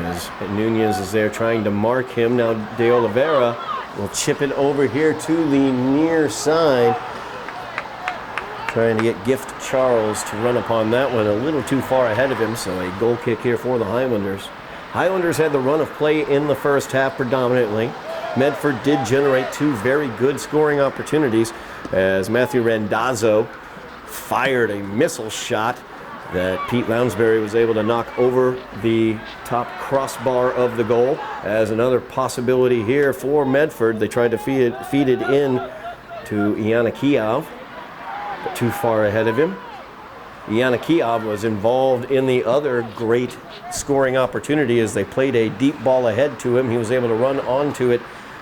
As Nunez is there trying to mark him. Now De Oliveira will chip it over here to the near side. Trying to get Gift Charles to run upon that one a little too far ahead of him, so a goal kick here for the Highlanders. Highlanders had the run of play in the first half predominantly. Medford did generate 2 very good scoring opportunities as Matthew Randazzo fired a missile shot that Pete Lounsbury was able to knock over the top crossbar of the goal. As another possibility here for Medford, they tried to feed it in to Ianakiev, but too far ahead of him. Ianakiev was involved in the other great scoring opportunity as they played a deep ball ahead to him. He was able to run onto it,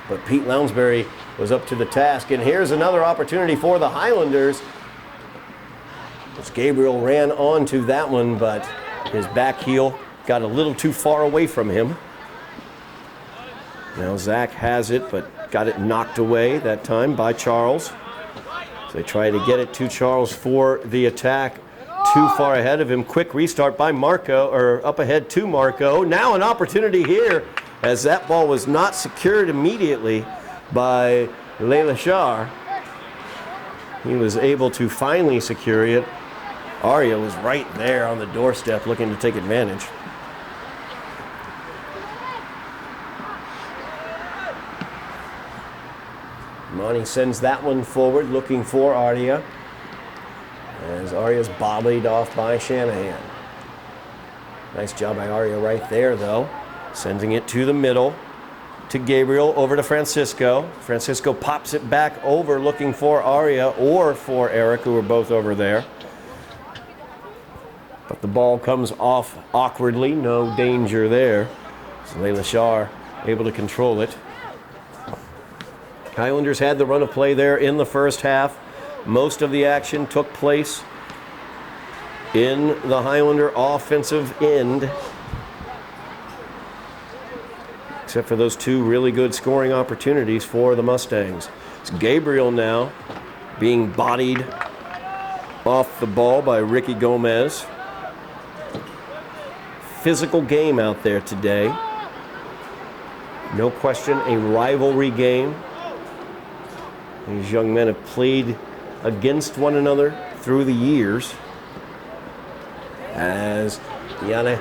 but Pete Lounsbury was up to the task. And here's another opportunity for the Highlanders. As Gabriel ran onto that one, but his back heel got a little too far away from him. Now Zach has it, but got it knocked away that time by Charles. So they try to get it to Charles for the attack. Too far ahead of him. Quick restart by Marco, or up ahead to Marco. Now an opportunity here as that ball was not secured immediately by Leila Shar. He was able to finally secure it. Aria was right there on the doorstep looking to take advantage. Monty sends that one forward looking for Aria, as Aria's bobbled off by Shanahan. Nice job by Aria right there, though. Sending it to the middle, to Gabriel, over to Francisco. Francisco pops it back over looking for Aria or for Eric, who were both over there. But the ball comes off awkwardly, no danger there. So Leila Shar able to control it. Highlanders had the run of play there in the first half. Most of the action took place in the Highlander offensive end, except for those 2 really good scoring opportunities for the Mustangs. It's Gabriel now being bodied off the ball by Ricky Gomez. Physical game out there today. No question, a rivalry game. These young men have played against one another through the years. As Yana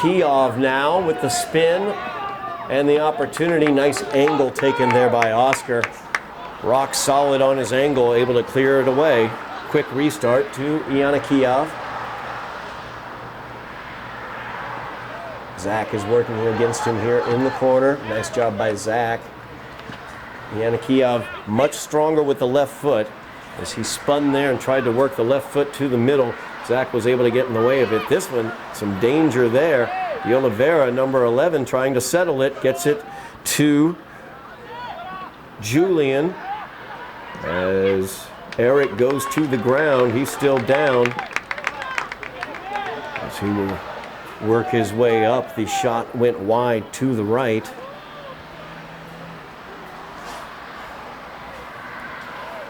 Kiev now with the spin and the opportunity. Nice angle taken there by Oscar. rock solid on his angle, able to clear it away. Quick restart to Ianakiev. Zach is working against him here in the corner. Nice job by Zach. Ianakiev much stronger with the left foot as he spun there and tried to work the left foot to the middle. Zach was able to get in the way of it. This one, some danger there. De Oliveira, number 11, trying to settle it. Gets it to Julian as Eric goes to the ground. He's still down as he will work his way up. The shot went wide to the right.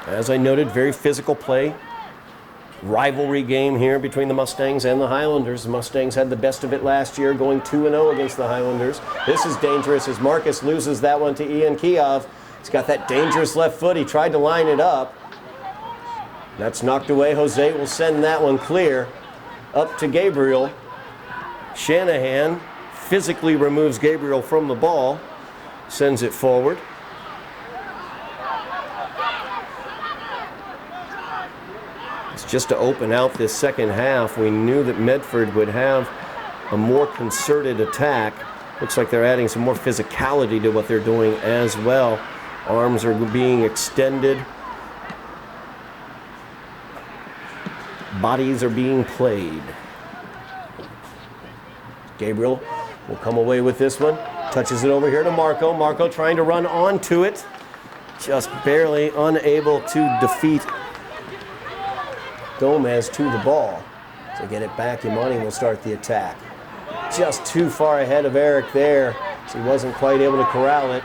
As I noted, very physical play. Rivalry game here between the Mustangs and the Highlanders. The Mustangs had the best of it last year, going 2-0 against the Highlanders. This is dangerous as Marcus loses that one to Ianakiev. He's got that dangerous left foot. He tried to line it up. That's knocked away. Jose will send that one clear up to Gabriel. Shanahan physically removes Gabriel from the ball, sends it forward. Just to open out this second half, we knew that Medford would have a more concerted attack. Looks like they're adding some more physicality to what they're doing as well. Arms are being extended. Bodies are being played. Gabriel will come away with this one. Touches it over here to Marco. Marco trying to run onto it. Just barely unable to defeat Gomez to the ball. To get it back, Imani will start the attack. Just too far ahead of Eric there, so he wasn't quite able to corral it.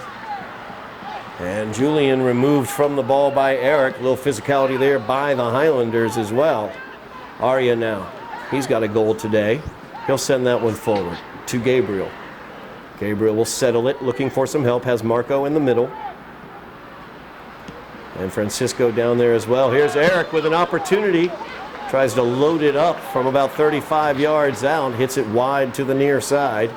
And Julian removed from the ball by Eric. A little physicality there by the Highlanders as well. Arya now, he's got a goal today. He'll send that one forward to Gabriel. Gabriel will settle it, looking for some help, has Marco in the middle. And Francisco down there as well. Here's Eric with an opportunity. Tries to load it up from about 35 yards out. Hits it wide to the near side.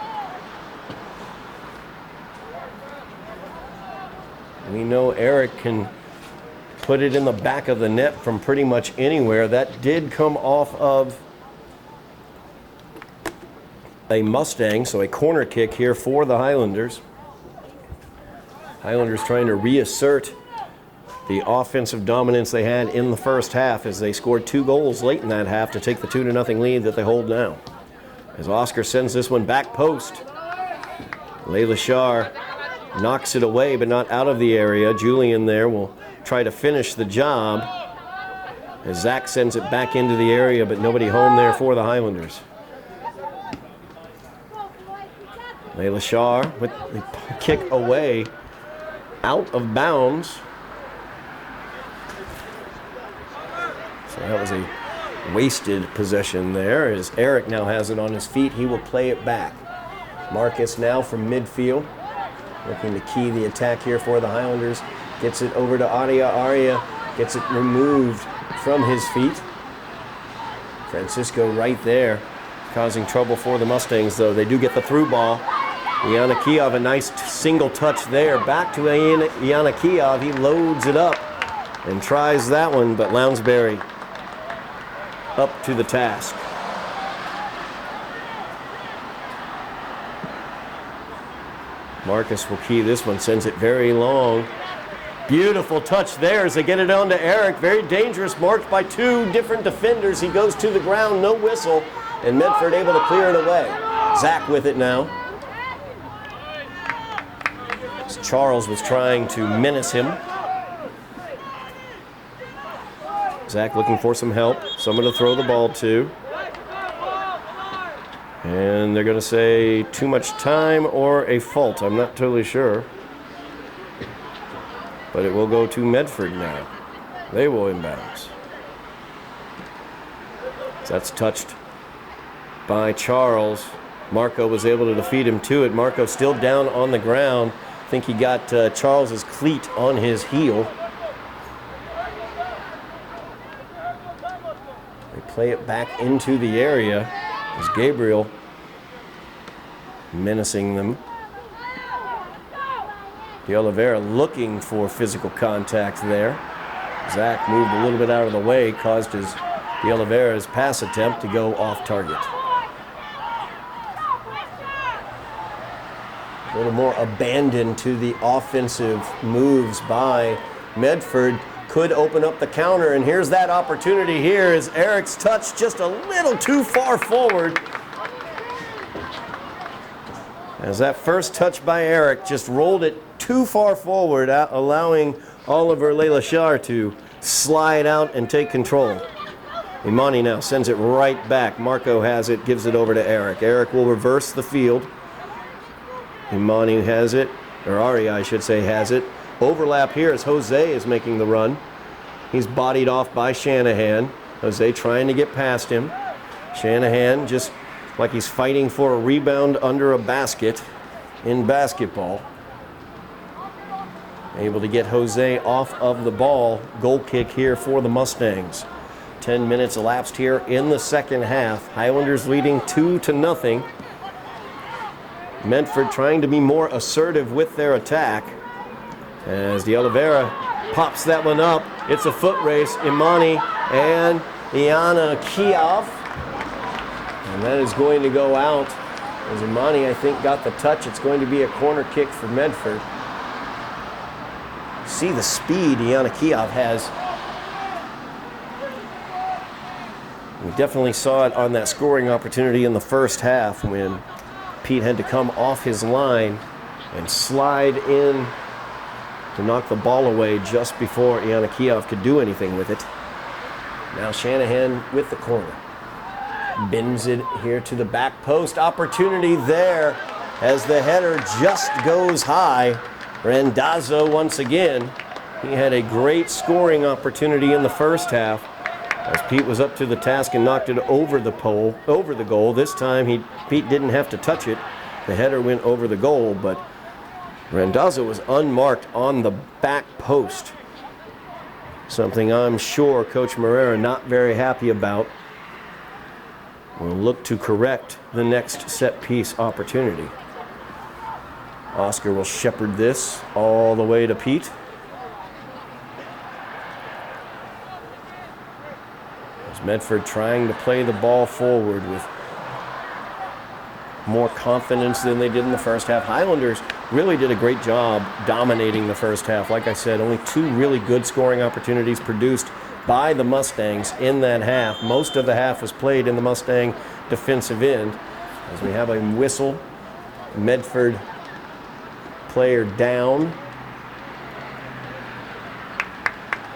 We know Eric can put it in the back of the net from pretty much anywhere. That did come off of a Mustang, so a corner kick here for the Highlanders. Highlanders trying to reassert the offensive dominance they had in the first half as they scored 2 goals late in that half to take the 2-0 lead that they hold now. As Oscar sends this one back post. Layla Shar knocks it away but not out of the area. Julian there will try to finish the job as Zach sends it back into the area, but nobody home there for the Highlanders. Layla Shar with the kick away out of bounds. So that was a wasted possession there as Eric now has it on his feet. He will play it back. Marcus now from midfield, looking to key the attack here for the Highlanders. Gets it over to Arya. Arya gets it removed from his feet. Francisco right there, causing trouble for the Mustangs, though. They do get the through ball. Ianakiev, a nice single touch there. Back to Ianakiev. He loads it up and tries that one, but Lounsbury up to the task. Marcus will key this one, sends it very long. Beautiful touch there as they get it on to Eric. Very dangerous, marked by 2 different defenders. He goes to the ground, no whistle, and Medford able to clear it away. Zach with it now. Charles was trying to menace him. Zach looking for some help, someone to throw the ball to. And they're going to say too much time or a fault. I'm not totally sure. But it will go to Medford now. They will inbounds. So that's touched by Charles. Marco was able to defeat him to it. Marco still down on the ground. I think he got Charles's cleat on his heel. They play it back into the area as Gabriel menacing them. De Oliveira looking for physical contact there. Zach moved a little bit out of the way, caused De Oliveira's pass attempt to go off target. A little more abandon to the offensive moves by Medford. Could open up the counter, and here's that opportunity here as Eric's touch just a little too far forward. As that first touch by Eric just rolled it too far forward, allowing Oliver Leilachar to slide out and take control. Imani now sends it right back. Marco has it, gives it over to Eric. Eric will reverse the field. Imani has it, or Ari, I should say, has it. Overlap here as Jose is making the run. He's bodied off by Shanahan. Jose trying to get past him. Shanahan just like he's fighting for a rebound under a basket in basketball. Able to get Jose off of the ball. Goal kick here for the Mustangs. 10 minutes elapsed here in the second half. Highlanders leading 2-0. Medford trying to be more assertive with their attack. As De Oliveira pops that one up. It's a foot race. Imani and Iana Kiev. And that is going to go out. As Imani, I think, got the touch, it's going to be a corner kick for Medford. See the speed Iana Kiev has. We definitely saw it on that scoring opportunity in the first half when Pete had to come off his line and slide in to knock the ball away just before Iana Kiev could do anything with it. Now Shanahan with the corner. Bends it here to the back post. Opportunity there as the header just goes high. Randazzo once again. He had a great scoring opportunity in the first half as Pete was up to the task and knocked it over the goal. This time Pete didn't have to touch it. The header went over the goal, but Randazzo was unmarked on the back post. Something I'm sure Coach Marrera not very happy about. We'll look to correct the next set piece opportunity. Oscar will shepherd this all the way to Pete. As Medford trying to play the ball forward with more confidence than they did in the first half. Highlanders really did a great job dominating the first half. Like I said, only 2 really good scoring opportunities produced by the Mustangs in that half. Most of the half was played in the Mustang defensive end. As we have a whistle, Medford player down.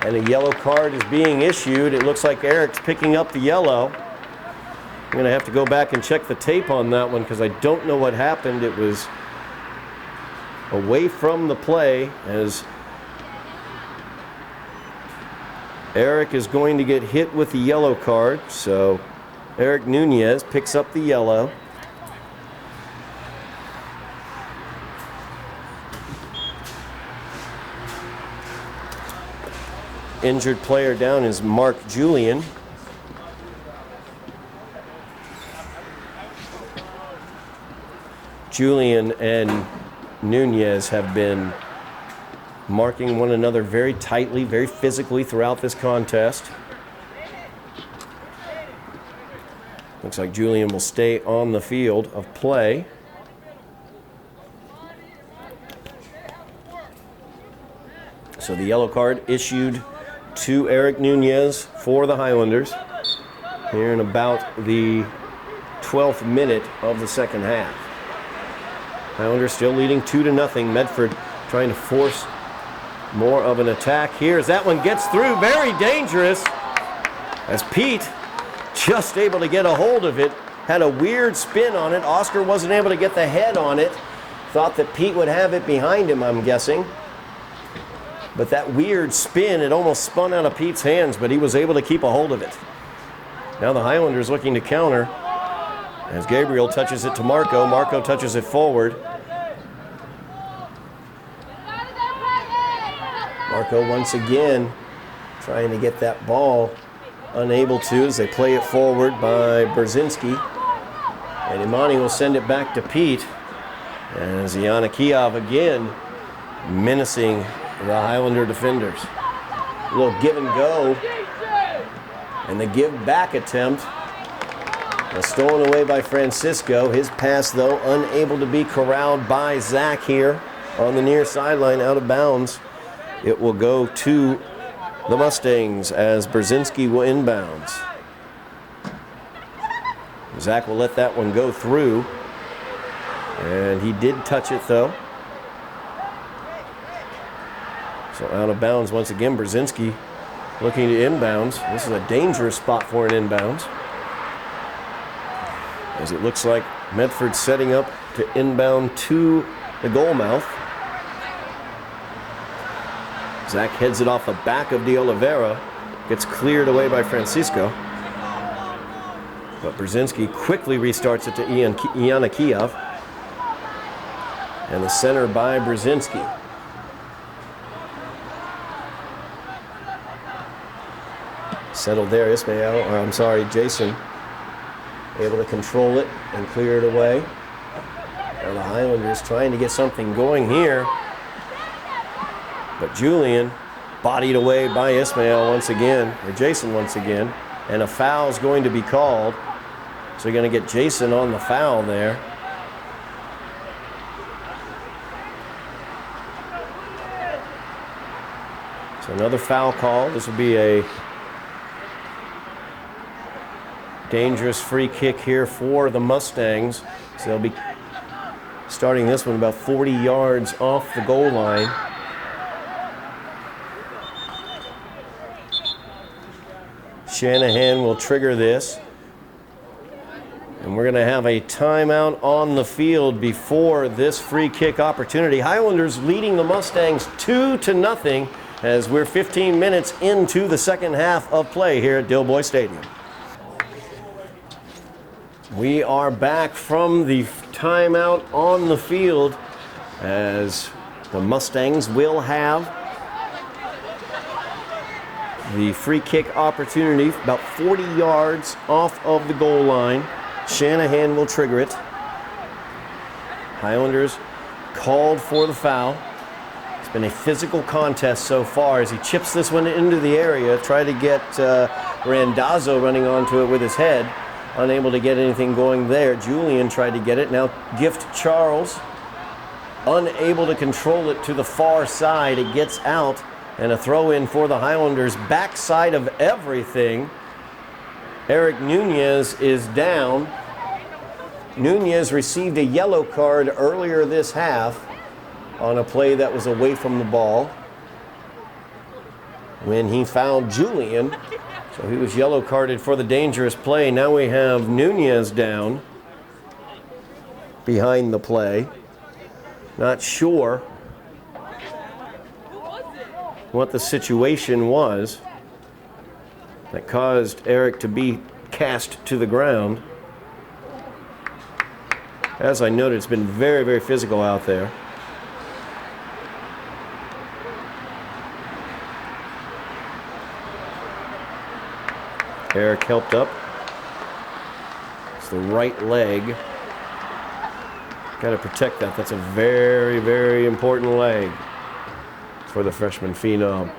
And a yellow card is being issued. It looks like Eric's picking up the yellow. I'm going to have to go back and check the tape on that one because I don't know what happened. It was away from the play as Eric is going to get hit with the yellow card. So Eric Nunez picks up the yellow. Injured player down is Mark Julian. Julian and Nunez have been marking one another very tightly, very physically throughout this contest. Looks like Julian will stay on the field of play. So the yellow card issued to Eric Nunez for the Highlanders here in about the 12th minute of the second half. Highlanders still leading 2-0. Medford trying to force more of an attack here as that one gets through. Very dangerous as Pete just able to get a hold of it. Had a weird spin on it. Oscar wasn't able to get the head on it. Thought that Pete would have it behind him, I'm guessing. But that weird spin, it almost spun out of Pete's hands, but he was able to keep a hold of it. Now the Highlanders looking to counter as Gabriel touches it to Marco. Marco touches it forward. Marco once again trying to get that ball. Unable to as they play it forward by Brzezinski. And Imani will send it back to Pete. As Iana Kiev again menacing the Highlander defenders. A little give and go. And the give back attempt was stolen away by Francisco. His pass, though, unable to be corralled by Zach here on the near sideline, out of bounds. It will go to the Mustangs as Brzezinski will inbounds. Zach will let that one go through. And he did touch it, though. So out of bounds once again, Brzezinski looking to inbounds. This is a dangerous spot for an inbounds, as it looks like Medford setting up to inbound to the goal mouth. Zach heads it off the back of De Oliveira. Gets cleared away by Francisco. But Brzezinski quickly restarts it to Ianakiev. And the center by Brzezinski. Settled there, Ismael, or I'm sorry, Jason. Able to control it and clear it away. Now the Highlanders trying to get something going here. But Julian bodied away by Ismael once again, or Jason once again. And a foul's going to be called. So you're going to get Jason on the foul there. So another foul call. This will be a dangerous free kick here for the Mustangs. So they'll be starting this one about 40 yards off the goal line. Shanahan will trigger this. And we're going to have a timeout on the field before this free kick opportunity. Highlanders leading the Mustangs 2-0 as we're 15 minutes into the second half of play here at Dilboy Stadium. We are back from the timeout on the field as the Mustangs will have the free kick opportunity about 40 yards off of the goal line. Shanahan will trigger it. Highlanders called for the foul. It's been a physical contest so far as he chips this one into the area. Tried to get Randazzo running onto it with his head. Unable to get anything going there. Julian tried to get it. Now Gift Charles. Unable to control it to the far side. It gets out. And a throw in for the Highlanders. Backside of everything. Eric Nunez is down. Nunez received a yellow card earlier this half on a play that was away from the ball when he fouled Julian. So he was yellow carded for the dangerous play. Now we have Nunez down behind the play. Not sure what the situation was that caused Eric to be cast to the ground. As I noted, it's been very, very physical out there. Eric helped up. It's the right leg. Got to protect that. That's a very, very important leg for the freshman phenom.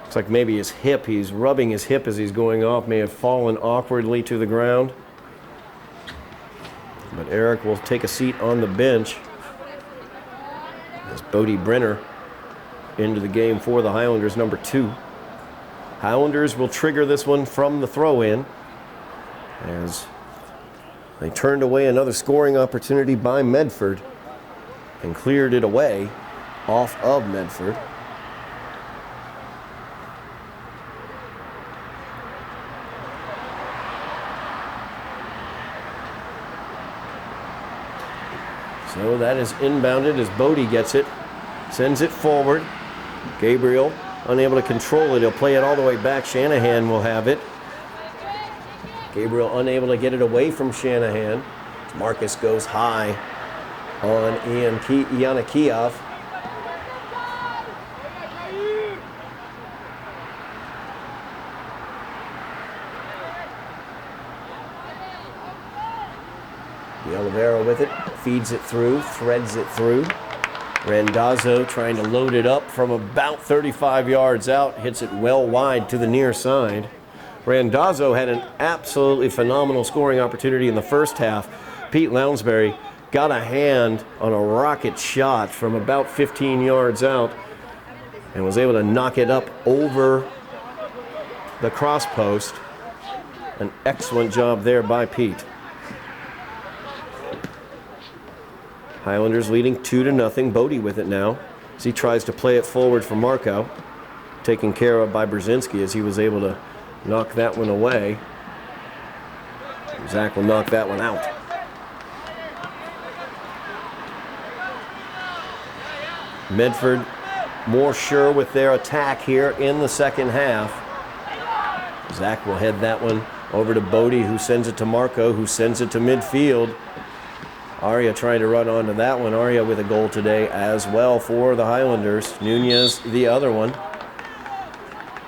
Looks like maybe his hip, he's rubbing his hip as he's going off, may have fallen awkwardly to the ground. But Eric will take a seat on the bench as Bodie Brenner into the game for the Highlanders, number 2. Highlanders will trigger this one from the throw-in as they turned away another scoring opportunity by Medford and cleared it away off of Medford. So that is inbounded as Bodie gets it, sends it forward. Gabriel unable to control it. He'll play it all the way back. Shanahan will have it. Gabriel unable to get it away from Shanahan. Marcus goes high on Ianakiev. De Oliveira with it, feeds it through, threads it through. Randazzo trying to load it up from about 35 yards out, hits it well wide to the near side. Randazzo had an absolutely phenomenal scoring opportunity in the first half. Pete Lounsbury got a hand on a rocket shot from about 15 yards out and was able to knock it up over the cross post. An excellent job there by Pete. Highlanders leading 2-0. Bodie with it now as he tries to play it forward for Marco. Taken care of by Brzezinski as he was able to knock that one away. Zach will knock that one out. Medford more sure with their attack here in the second half. Zach will head that one over to Bodie, who sends it to Marco, who sends it to midfield. Aria trying to run onto that one. Aria with a goal today as well for the Highlanders. Nunez the other one.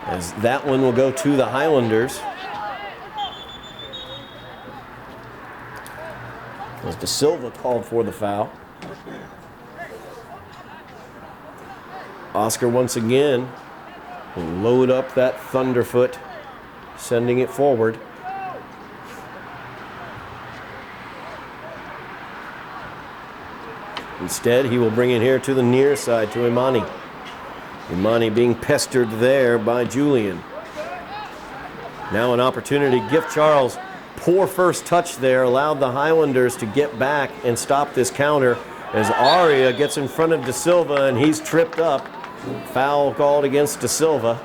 As that one will go to the Highlanders. As De Silva called for the foul. Oscar once again will load up that Thunderfoot, sending it forward. Instead, he will bring it here to the near side to Imani. Imani being pestered there by Julian. Now an opportunity. Gift Charles, poor first touch there, allowed the Highlanders to get back and stop this counter as Aria gets in front of De Silva and he's tripped up. Foul called against De Silva.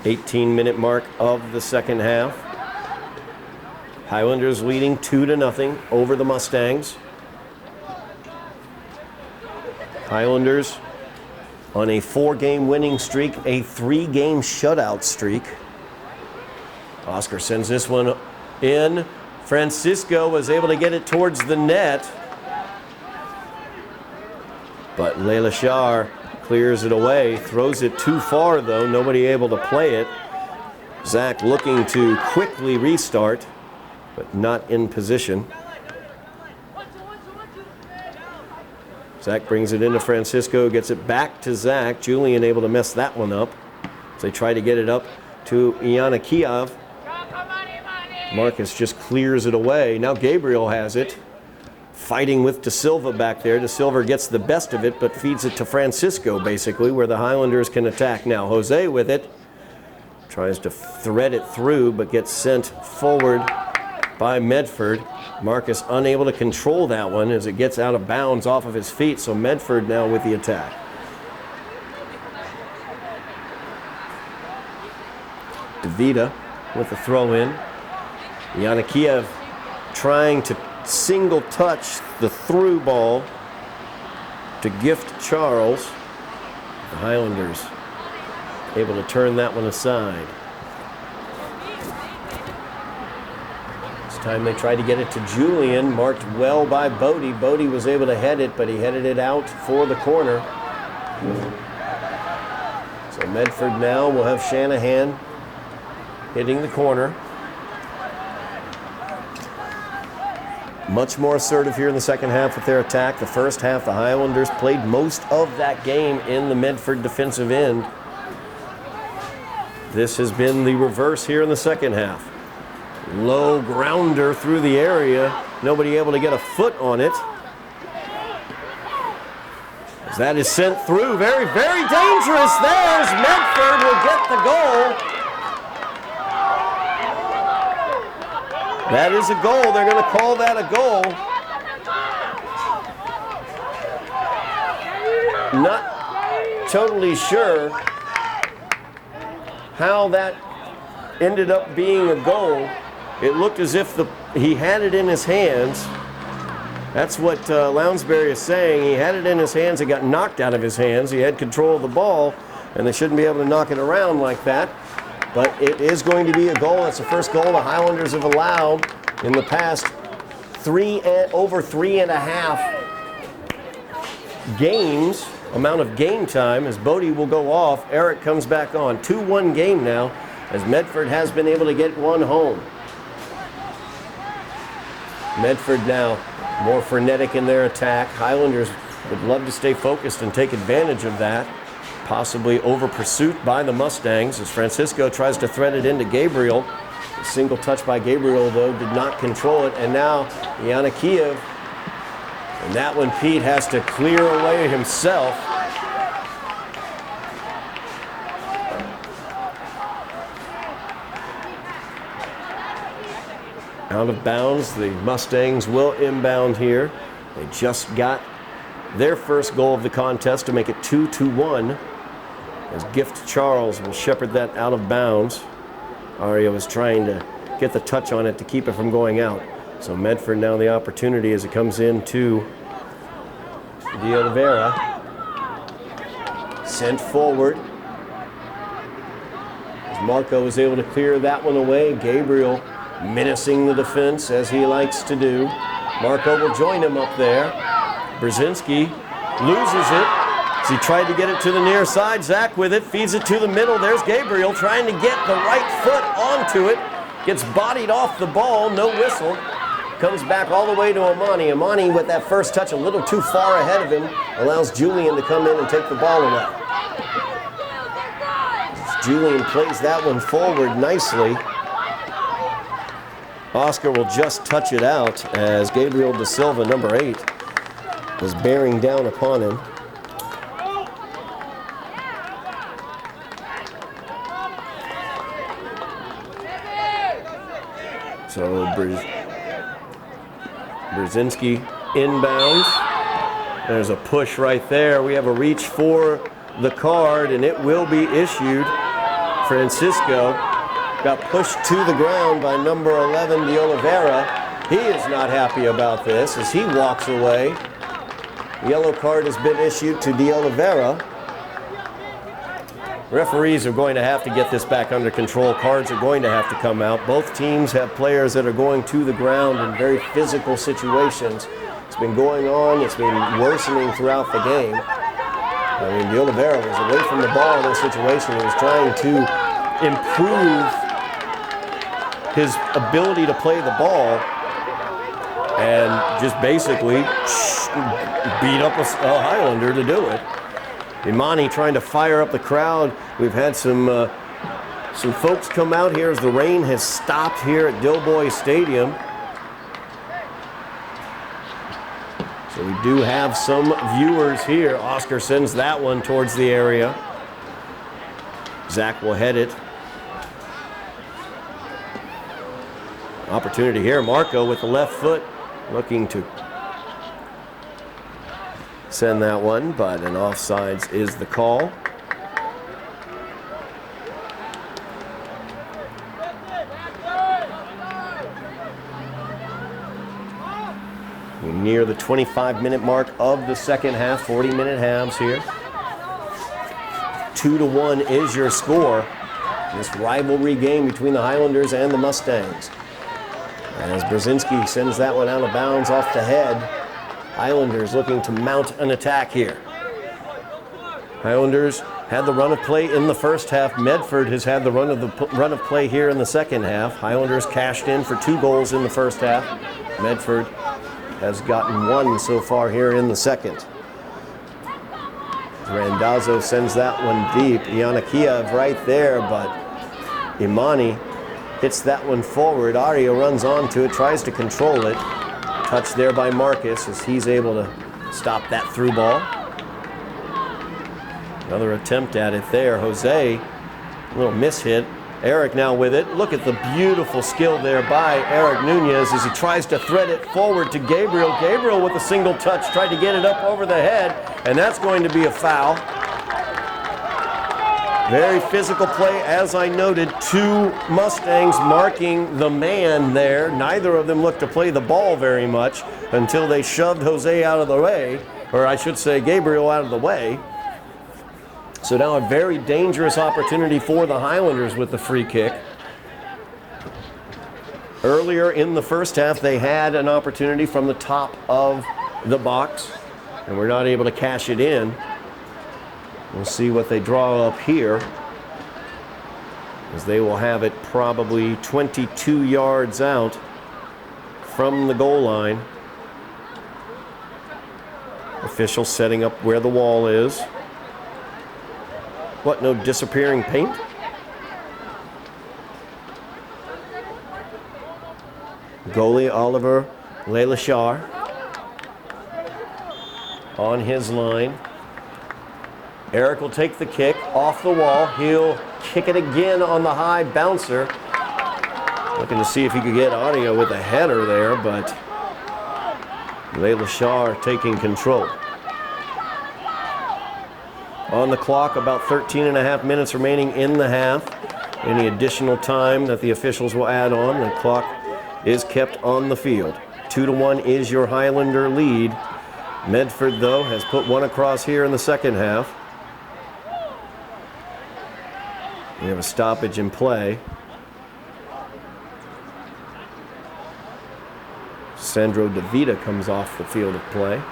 .18-minute mark of the second half. Highlanders leading 2-0 over the Mustangs. Highlanders on a 4-game winning streak, a 3-game shutout streak. Oscar sends this one in. Francisco was able to get it towards the net, but Leila Shar clears it away, throws it too far though, nobody able to play it. Zach looking to quickly restart, but not in position. Zach brings it into Francisco, gets it back to Zach. Julian able to mess that one up. So they try to get it up to Iana Kiev. Marcus just clears it away. Now Gabriel has it. Fighting with De Silva back there. De Silva gets the best of it, but feeds it to Francisco, basically, where the Highlanders can attack now. Jose with it. Tries to thread it through, but gets sent forward by Medford. Marcus unable to control that one as it gets out of bounds off of his feet, so Medford now with the attack. DeVita with the throw in. Iana Kiev trying to single touch the through ball to Gift Charles. The Highlanders able to turn that one aside. This time they tried to get it to Julian, marked well by Bodie. Bodie was able to head it, but he headed it out for the corner. So Medford now will have Shanahan hitting the corner. Much more assertive here in the second half with their attack. The first half, the Highlanders played most of that game in the Medford defensive end. This has been the reverse here in the second half. Low grounder through the area. Nobody able to get a foot on it. As that is sent through. Very, very dangerous. There's Medford will get the goal. That is a goal. They're going to call that a goal. Not totally sure how that ended up being a goal. It looked as if he had it in his hands. That's what Lounsbury is saying. He had it in his hands. It got knocked out of his hands. He had control of the ball, and they shouldn't be able to knock it around like that. But it is going to be a goal. That's the first goal the Highlanders have allowed in the past over 3.5 games. amount of game time as Bodie will go off. Eric comes back on. 2-1 game now as Medford has been able to get one home. Medford now more frenetic in their attack. Highlanders would love to stay focused and take advantage of that. Possibly over pursuit by the Mustangs as Francisco tries to thread it into Gabriel. A single touch by Gabriel, though, did not control it. And now Ianakiev. And that one Pete has to clear away himself. Out of bounds, the Mustangs will inbound here. They just got their first goal of the contest to make it 2-1. As Gift Charles will shepherd that out of bounds. Aria was trying to get the touch on it to keep it from going out. So Medford now the opportunity as it comes into De Oliveira. Sent forward. As Marco was able to clear that one away. Gabriel menacing the defense as he likes to do. Marco will join him up there. Brzezinski loses it as he tried to get it to the near side. Zach with it, feeds it to the middle. There's Gabriel trying to get the right foot onto it. Gets bodied off the ball, no whistle. Comes back all the way to Amani. Amani with that first touch a little too far ahead of him. Allows Julian to come in and take the ball away. Julian plays that one forward nicely. Oscar will just touch it out as Gabriel Da Silva, number 8, was bearing down upon him. So Brzezinski inbounds. There's a push right there. We have a reach for the card, and it will be issued. Francisco got pushed to the ground by number 11, De Oliveira. He is not happy about this as he walks away. Yellow card has been issued to De Oliveira. Referees are going to have to get this back under control. Cards are going to have to come out. Both teams have players that are going to the ground in very physical situations. It's been going on. It's been worsening throughout the game. I mean, De Oliveira was away from the ball in this situation. He was trying to improve his ability to play the ball and just basically beat up a Highlander to do it. Imani trying to fire up the crowd. We've had some folks come out here as the rain has stopped here at Dilboy Stadium. So we do have some viewers here. Oscar sends that one towards the area. Zach will head it. Opportunity here. Marco with the left foot looking to send that one, but an offsides is the call. We're near the 25-minute mark of the second half, 40-minute halves here. 2-1 is your score. This rivalry game between the Highlanders and the Mustangs. As Brzezinski sends that one out of bounds off the head. Highlanders looking to mount an attack here. Highlanders had the run of play in the first half. Medford has had the run of play here in the second half. Highlanders cashed in for 2 goals in the first half. Medford has gotten 1 so far here in the second. Randazzo sends that one deep. Ianakiev right there, but Imani hits that one forward. Aria runs onto it, tries to control it. Touch there by Marcus as he's able to stop that through ball. Another attempt at it there. Jose, a little mishit. Eric now with it. Look at the beautiful skill there by Eric Nunez as he tries to thread it forward to Gabriel. Gabriel with a single touch tried to get it up over the head, and that's going to be a foul. Very physical play, as I noted. 2 Mustangs marking the man there. Neither of them looked to play the ball very much until they shoved Jose out of the way, or I should say Gabriel out of the way. So now a very dangerous opportunity for the Highlanders with the free kick. Earlier in the first half, they had an opportunity from the top of the box, and were not able to cash it in. We'll see what they draw up here, as they will have it probably 22 yards out from the goal line. Official setting up where the wall is. What, no disappearing paint? Goalie Oliver Leilashar on his line. Eric will take the kick off the wall. He'll kick it again on the high bouncer. Looking to see if he could get audio with a header there, but Leilashar taking control. On the clock, about 13 and a half minutes remaining in the half. Any additional time that the officials will add on, the clock is kept on the field. 2-1 is your Highlander lead. Medford, though, has put one across here in the second half. We have a stoppage in play. Sandro DeVita comes off the field of play.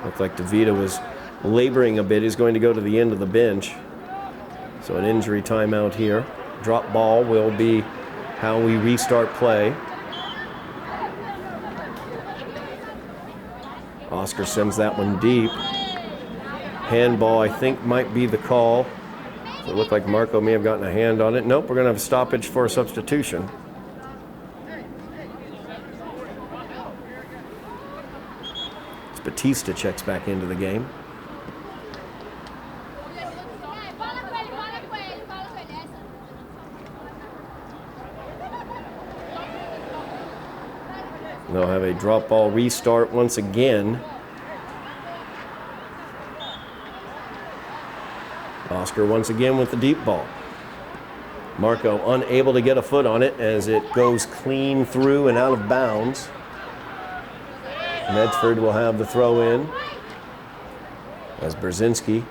Looked like DeVita was laboring a bit. He's going to go to the end of the bench. So an injury timeout here. Drop ball will be how we restart play. Oscar sends that one deep. Handball, I think, might be the call. So it looked like Marco may have gotten a hand on it. Nope, we're going to have a stoppage for a substitution. As Batista checks back into the game. They'll have a drop ball restart once again. Oscar once again with the deep ball. Marco unable to get a foot on it as it goes clean through and out of bounds. Medford will have the throw in as Brzezinski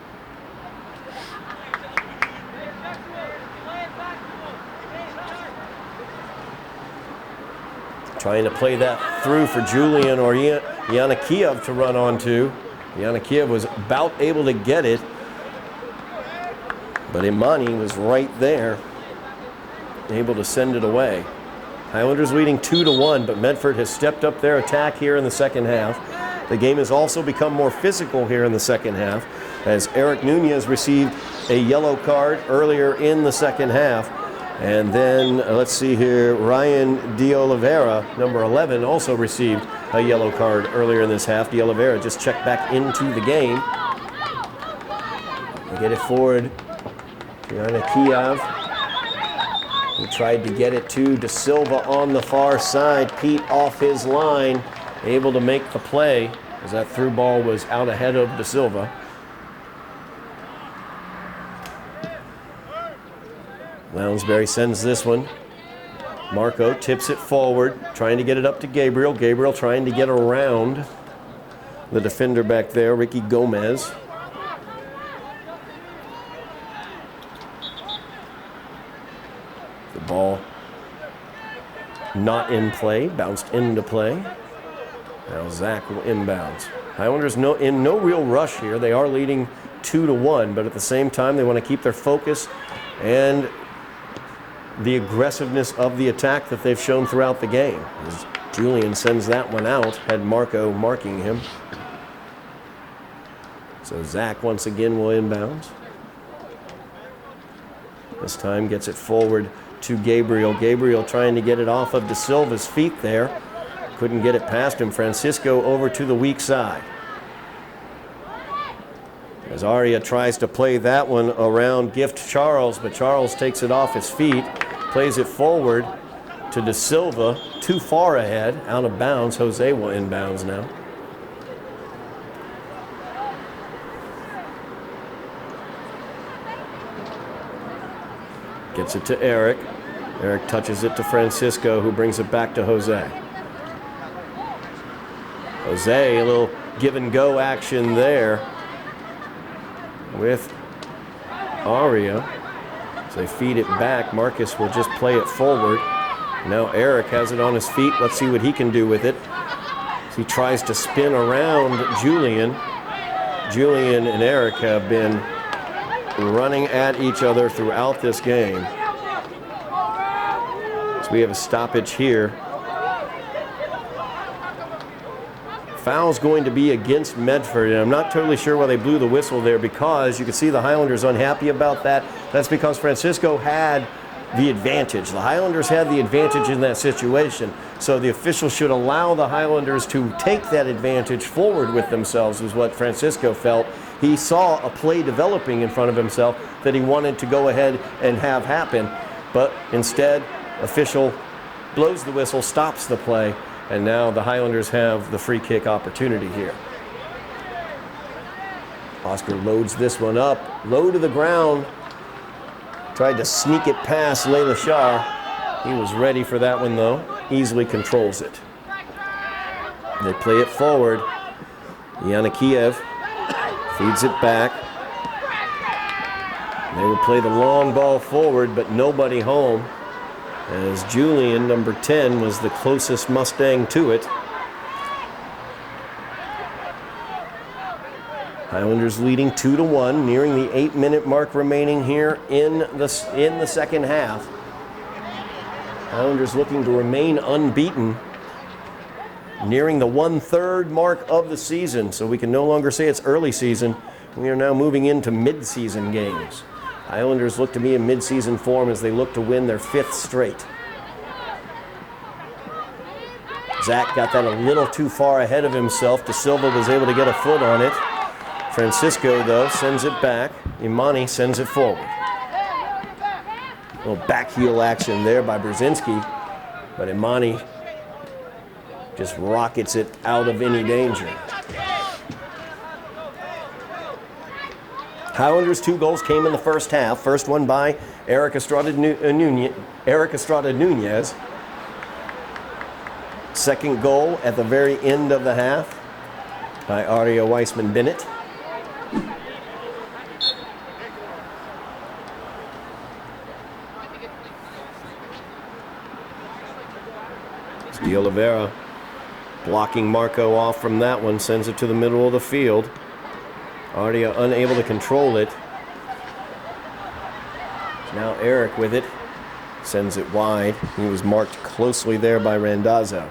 trying to play that through for Julian or Yanakiev to run onto. Yanakiev was about able to get it, but Imani was right there, able to send it away. Highlanders leading 2-1, but Medford has stepped up their attack here in the second half. The game has also become more physical here in the second half, as Eric Nunez received a yellow card earlier in the second half. And then, let's see here, Ryan De Oliveira, number 11, also received a yellow card earlier in this half. De Oliveira just checked back into the game. They get it forward. Yanakiev. He tried to get it to De Silva on the far side. Pete off his line, able to make the play as that through ball was out ahead of De Silva. Lounsbury sends this one. Marco tips it forward, trying to get it up to Gabriel. Gabriel trying to get around the defender back there, Ricky Gomez. The ball not in play, bounced into play. Now Zach will inbounds. Highlanders in no real rush here. They are leading 2-1, but at the same time they want to keep their focus and the aggressiveness of the attack that they've shown throughout the game. As Julian sends that one out, had Marco marking him. So Zach once again will inbounds. This time gets it forward to Gabriel. Gabriel trying to get it off of De Silva's feet there. Couldn't get it past him. Francisco over to the weak side. As Aria tries to play that one around Gift Charles, but Charles takes it off his feet, plays it forward to De Silva, too far ahead, out of bounds. Jose will inbounds now. Gets it to Eric. Eric touches it to Francisco, who brings it back to Jose. Jose, a little give and go action there with Aria. As they feed it back, Marcus will just play it forward. Now Eric has it on his feet. Let's see what he can do with it. He tries to spin around Julian. Julian and Eric have been running at each other throughout this game. So we have a stoppage here. Foul's going to be against Medford, and I'm not totally sure why they blew the whistle there, because you can see the Highlanders unhappy about that. That's because Francisco had the advantage. The Highlanders had the advantage in that situation, so the officials should allow the Highlanders to take that advantage forward with themselves, is what Francisco felt. He saw a play developing in front of himself that he wanted to go ahead and have happen, but instead, official blows the whistle, stops the play, and now the Highlanders have the free kick opportunity here. Oscar loads this one up, low to the ground. Tried to sneak it past Layla Shah. He was ready for that one though. Easily controls it. They play it forward. Yanakiev feeds it back. They will play the long ball forward, but nobody home, as Julian, number 10, was the closest Mustang to it. Highlanders leading 2-1, nearing the 8-minute mark remaining here in the second half. Highlanders looking to remain unbeaten, nearing the 1/3 mark of the season, so we can no longer say it's early season. We are now moving into mid-season games. Highlanders look to be in mid-season form as they look to win their 5th straight. Zach got that a little too far ahead of himself. De Silva was able to get a foot on it. Francisco, though, sends it back. Imani sends it forward. A little back heel action there by Brzezinski, but Imani just rockets it out of any danger. Highlanders' 2 goals came in the first half. First one by Eric Estrada Nunez. Second goal at the very end of the half by Aria Weissman-Bennett. De Oliveira blocking Marco off from that one, sends it to the middle of the field. Aria unable to control it. Now Eric with it, sends it wide. He was marked closely there by Randazzo.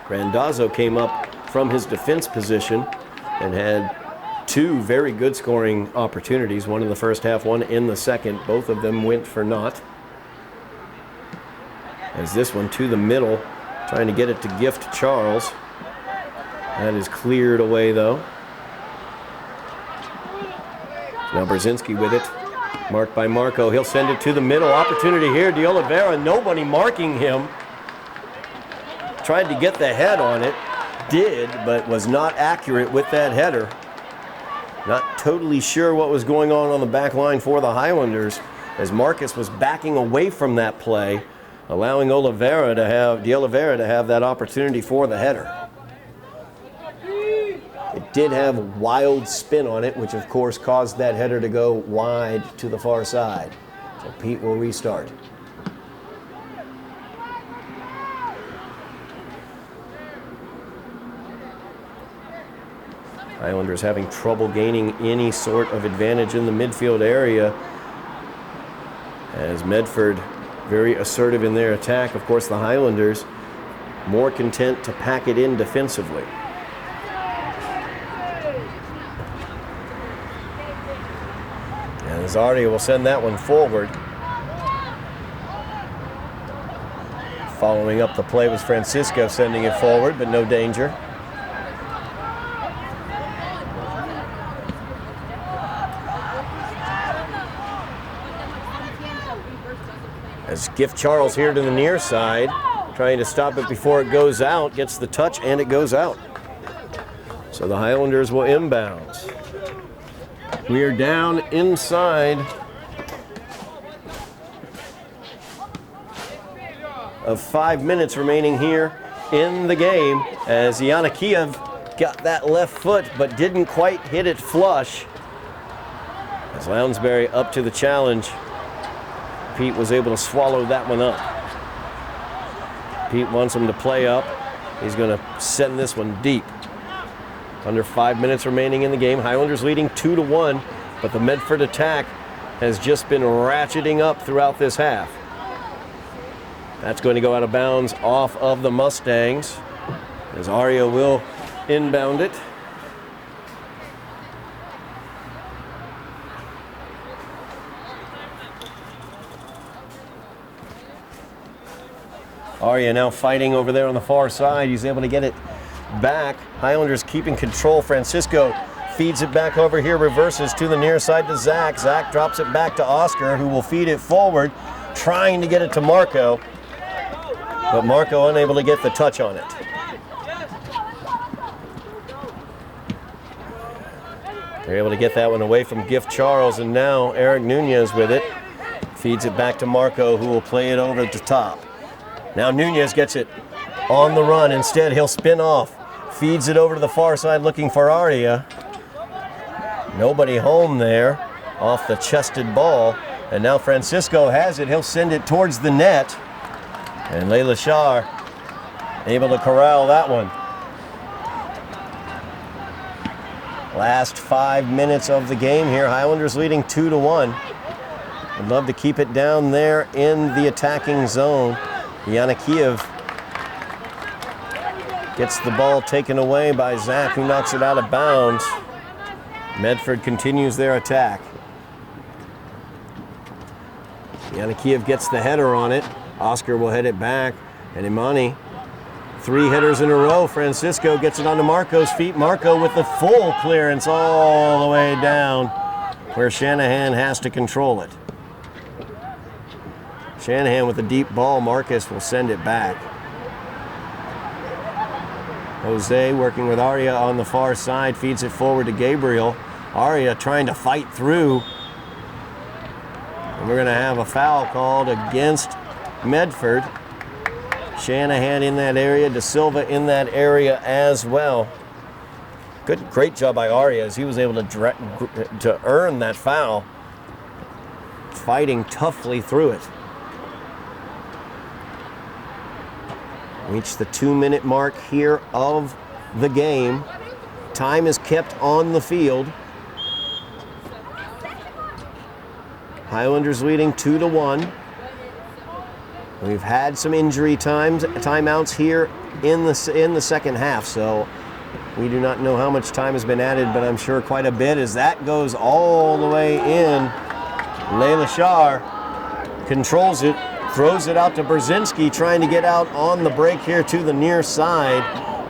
Randazzo came up from his defense position and had 2 very good scoring opportunities, one in the first half, one in the second. Both of them went for naught. As this one to the middle, trying to get it to Gift Charles. That is cleared away though. Now Brzezinski with it, marked by Marco. He'll send it to the middle. Opportunity here, De Oliveira, nobody marking him. Tried to get the head on it, did, but was not accurate with that header. Not totally sure what was going on the back line for the Highlanders, as Marcus was backing away from that play, allowing De Oliveira to have that opportunity for the header. It did have wild spin on it, which of course caused that header to go wide to the far side. So Pete will restart. Highlanders having trouble gaining any sort of advantage in the midfield area, as Medford very assertive in their attack. Of course, the Highlanders more content to pack it in defensively. And Zardia will send that one forward. Following up the play was Francisco sending it forward, but no danger. As Gift Charles here to the near side, trying to stop it before it goes out, gets the touch and it goes out. So the Highlanders will inbounds. We are down inside of 5 minutes remaining here in the game, as Yanakiev got that left foot but didn't quite hit it flush. As Lounsbury up to the challenge, Pete was able to swallow that one up. Pete wants him to play up. He's going to send this one deep. Under 5 minutes remaining in the game. Highlanders leading 2-1, but the Medford attack has just been ratcheting up throughout this half. That's going to go out of bounds off of the Mustangs, as Aria will inbound it. Aria now fighting over there on the far side. He's able to get it back. Highlanders keeping control. Francisco feeds it back over here, reverses to the near side to Zach. Zach drops it back to Oscar, who will feed it forward, trying to get it to Marco. But Marco unable to get the touch on it. They're able to get that one away from Gift Charles, and now Eric Nunez with it. Feeds it back to Marco, who will play it over the top. Now Nunez gets it on the run. Instead, he'll spin off. Feeds it over to the far side looking for Aria. Nobody home there off the chested ball. And now Francisco has it. He'll send it towards the net. And Layla Shar able to corral that one. Last 5 minutes of the game here. Highlanders leading 2-1. Would love to keep it down there in the attacking zone. Yanakiev gets the ball taken away by Zach, who knocks it out of bounds. Medford continues their attack. Yanakiev gets the header on it. Oscar will head it back, and Imani, 3 headers in a row. Francisco gets it onto Marco's feet. Marco with the full clearance all the way down, where Shanahan has to control it. Shanahan with a deep ball. Marcus will send it back. Jose working with Aria on the far side, feeds it forward to Gabriel. Aria trying to fight through. And we're going to have a foul called against Medford. Shanahan in that area, De Silva in that area as well. Great job by Aria as he was able to earn that foul, fighting toughly through it. Reach the 2-minute mark here of the game. Time is kept on the field. Highlanders leading 2-1. We've had some injury timeouts here in the second half, so we do not know how much time has been added, but I'm sure quite a bit as that goes all the way in. Layla Shar controls it. Throws it out to Brzezinski, trying to get out on the break here to the near side,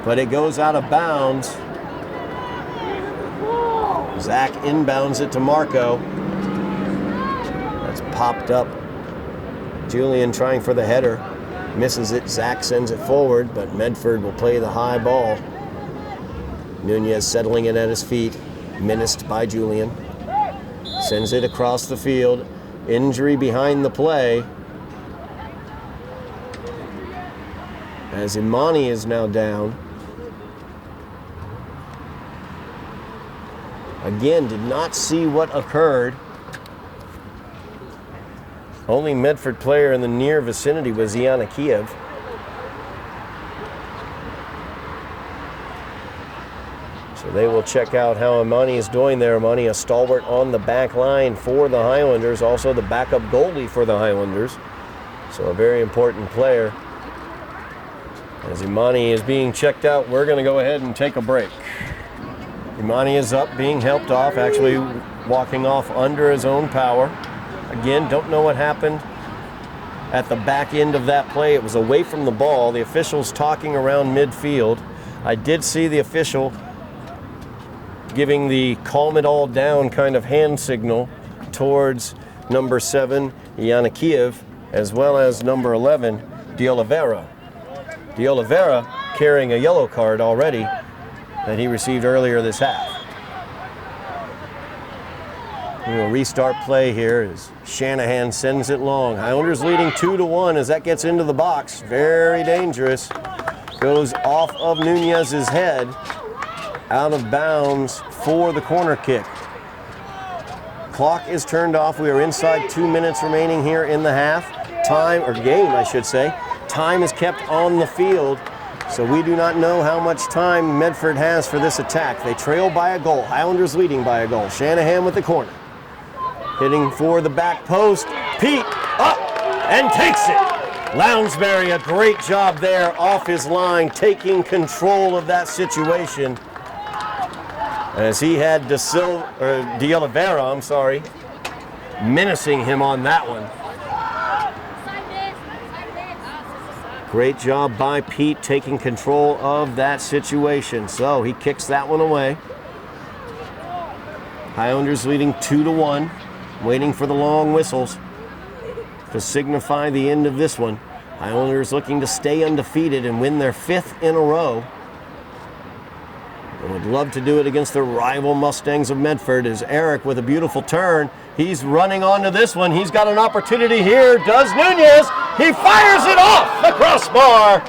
but it goes out of bounds. Zach inbounds it to Marco. That's popped up. Julian trying for the header. Misses it. Zach sends it forward, but Medford will play the high ball. Nunez settling it at his feet, menaced by Julian. Sends it across the field. Injury behind the play, as Imani is now down. Again, did not see what occurred. Only Medford player in the near vicinity was Yanakiev. So they will check out how Imani is doing there. Imani, a stalwart on the back line for the Highlanders, also the backup goalie for the Highlanders. So a very important player. As Imani is being checked out, we're going to go ahead and take a break. Imani is up, being helped off, actually walking off under his own power. Again, don't know what happened at the back end of that play. It was away from the ball. The officials talking around midfield. I did see the official giving the calm it all down kind of hand signal towards number 7, Yanakiev, as well as number 11, De Oliveira. De Oliveira carrying a yellow card already that he received earlier this half. We will restart play here as Shanahan sends it long. Highlanders leading 2-1 as that gets into the box. Very dangerous. Goes off of Nunez's head. Out of bounds for the corner kick. Clock is turned off. We are inside 2 minutes remaining here in the half. Game, I should say. time is kept on the field. So we do not know how much time Medford has for this attack. They trail by a goal. Highlanders leading by a goal. Shanahan with the corner. Hitting for the back post. Pete up and takes it. Lounsbury, a great job there off his line, taking control of that situation. As he had De Oliveira, menacing him on that one. Great job by Pete taking control of that situation. So he kicks that one away. Highlanders leading 2-1. Waiting for the long whistles to signify the end of this one. Highlanders looking to stay undefeated and win their 5th in a row. And would love to do it against the rival Mustangs of Medford. As Eric with a beautiful turn. He's running onto this one. He's got an opportunity here. Does Nunez. He fires it off the crossbar.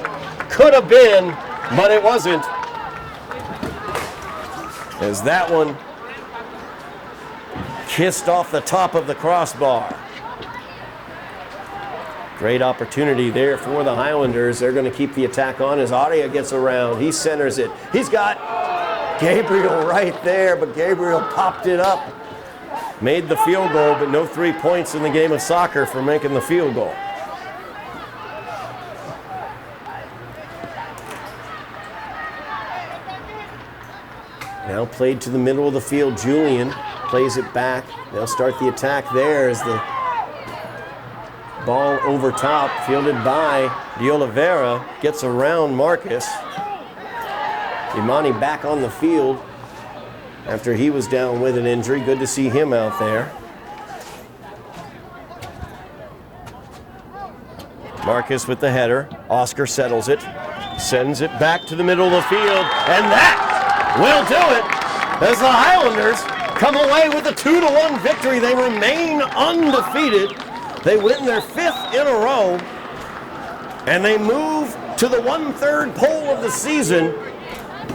Could have been, but it wasn't. As that one kissed off the top of the crossbar. Great opportunity there for the Highlanders. They're going to keep the attack on as Aria gets around. He centers it. He's got Gabriel right there, but Gabriel popped it up. Made the field goal, but no 3 points in the game of soccer for making the field goal. Now played to the middle of the field. Julian plays it back. They'll start the attack there as the ball over top, fielded by De Oliveira, gets around Marcus. Imani back on the field after he was down with an injury. Good to see him out there. Marcus with the header. Oscar settles it. Sends it back to the middle of the field. And that will do it as the Highlanders come away with a 2-1 victory. They remain undefeated. They win their 5th in a row. And they move to the 1/3 pole of the season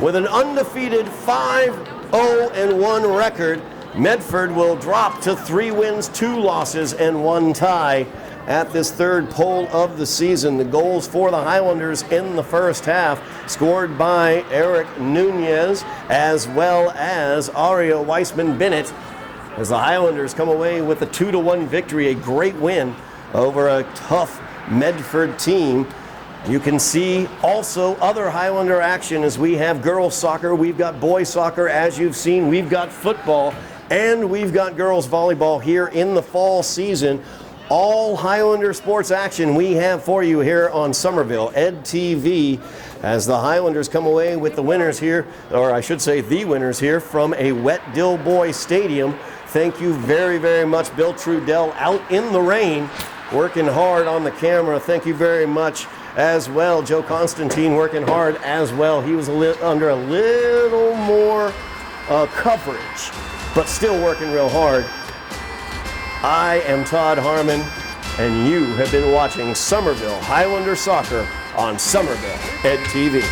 with an undefeated 5-0-1 record. Medford will drop to 3 wins, 2 losses, and 1 tie at this 3rd pole of the season. The goals for the Highlanders in the first half scored by Eric Nunez as well as Aria Weissman-Bennett as the Highlanders come away with a 2-1 victory, a great win over a tough Medford team. You can see also other Highlander action as we have girls soccer, we've got boys soccer as you've seen, we've got football, and we've got girls volleyball here in the fall season. All Highlander sports action we have for you here on Somerville Ed TV as the Highlanders come away with the winners here, or I should say the winners here from a wet Dilboy Stadium. Thank you very, very much, Bill Trudell, out in the rain, working hard on the camera. Thank you very much as well. Joe Constantine working hard as well. He was under a little more coverage, but still working real hard. I am Todd Harmon, and you have been watching Somerville Highlander Soccer on Somerville Ed TV.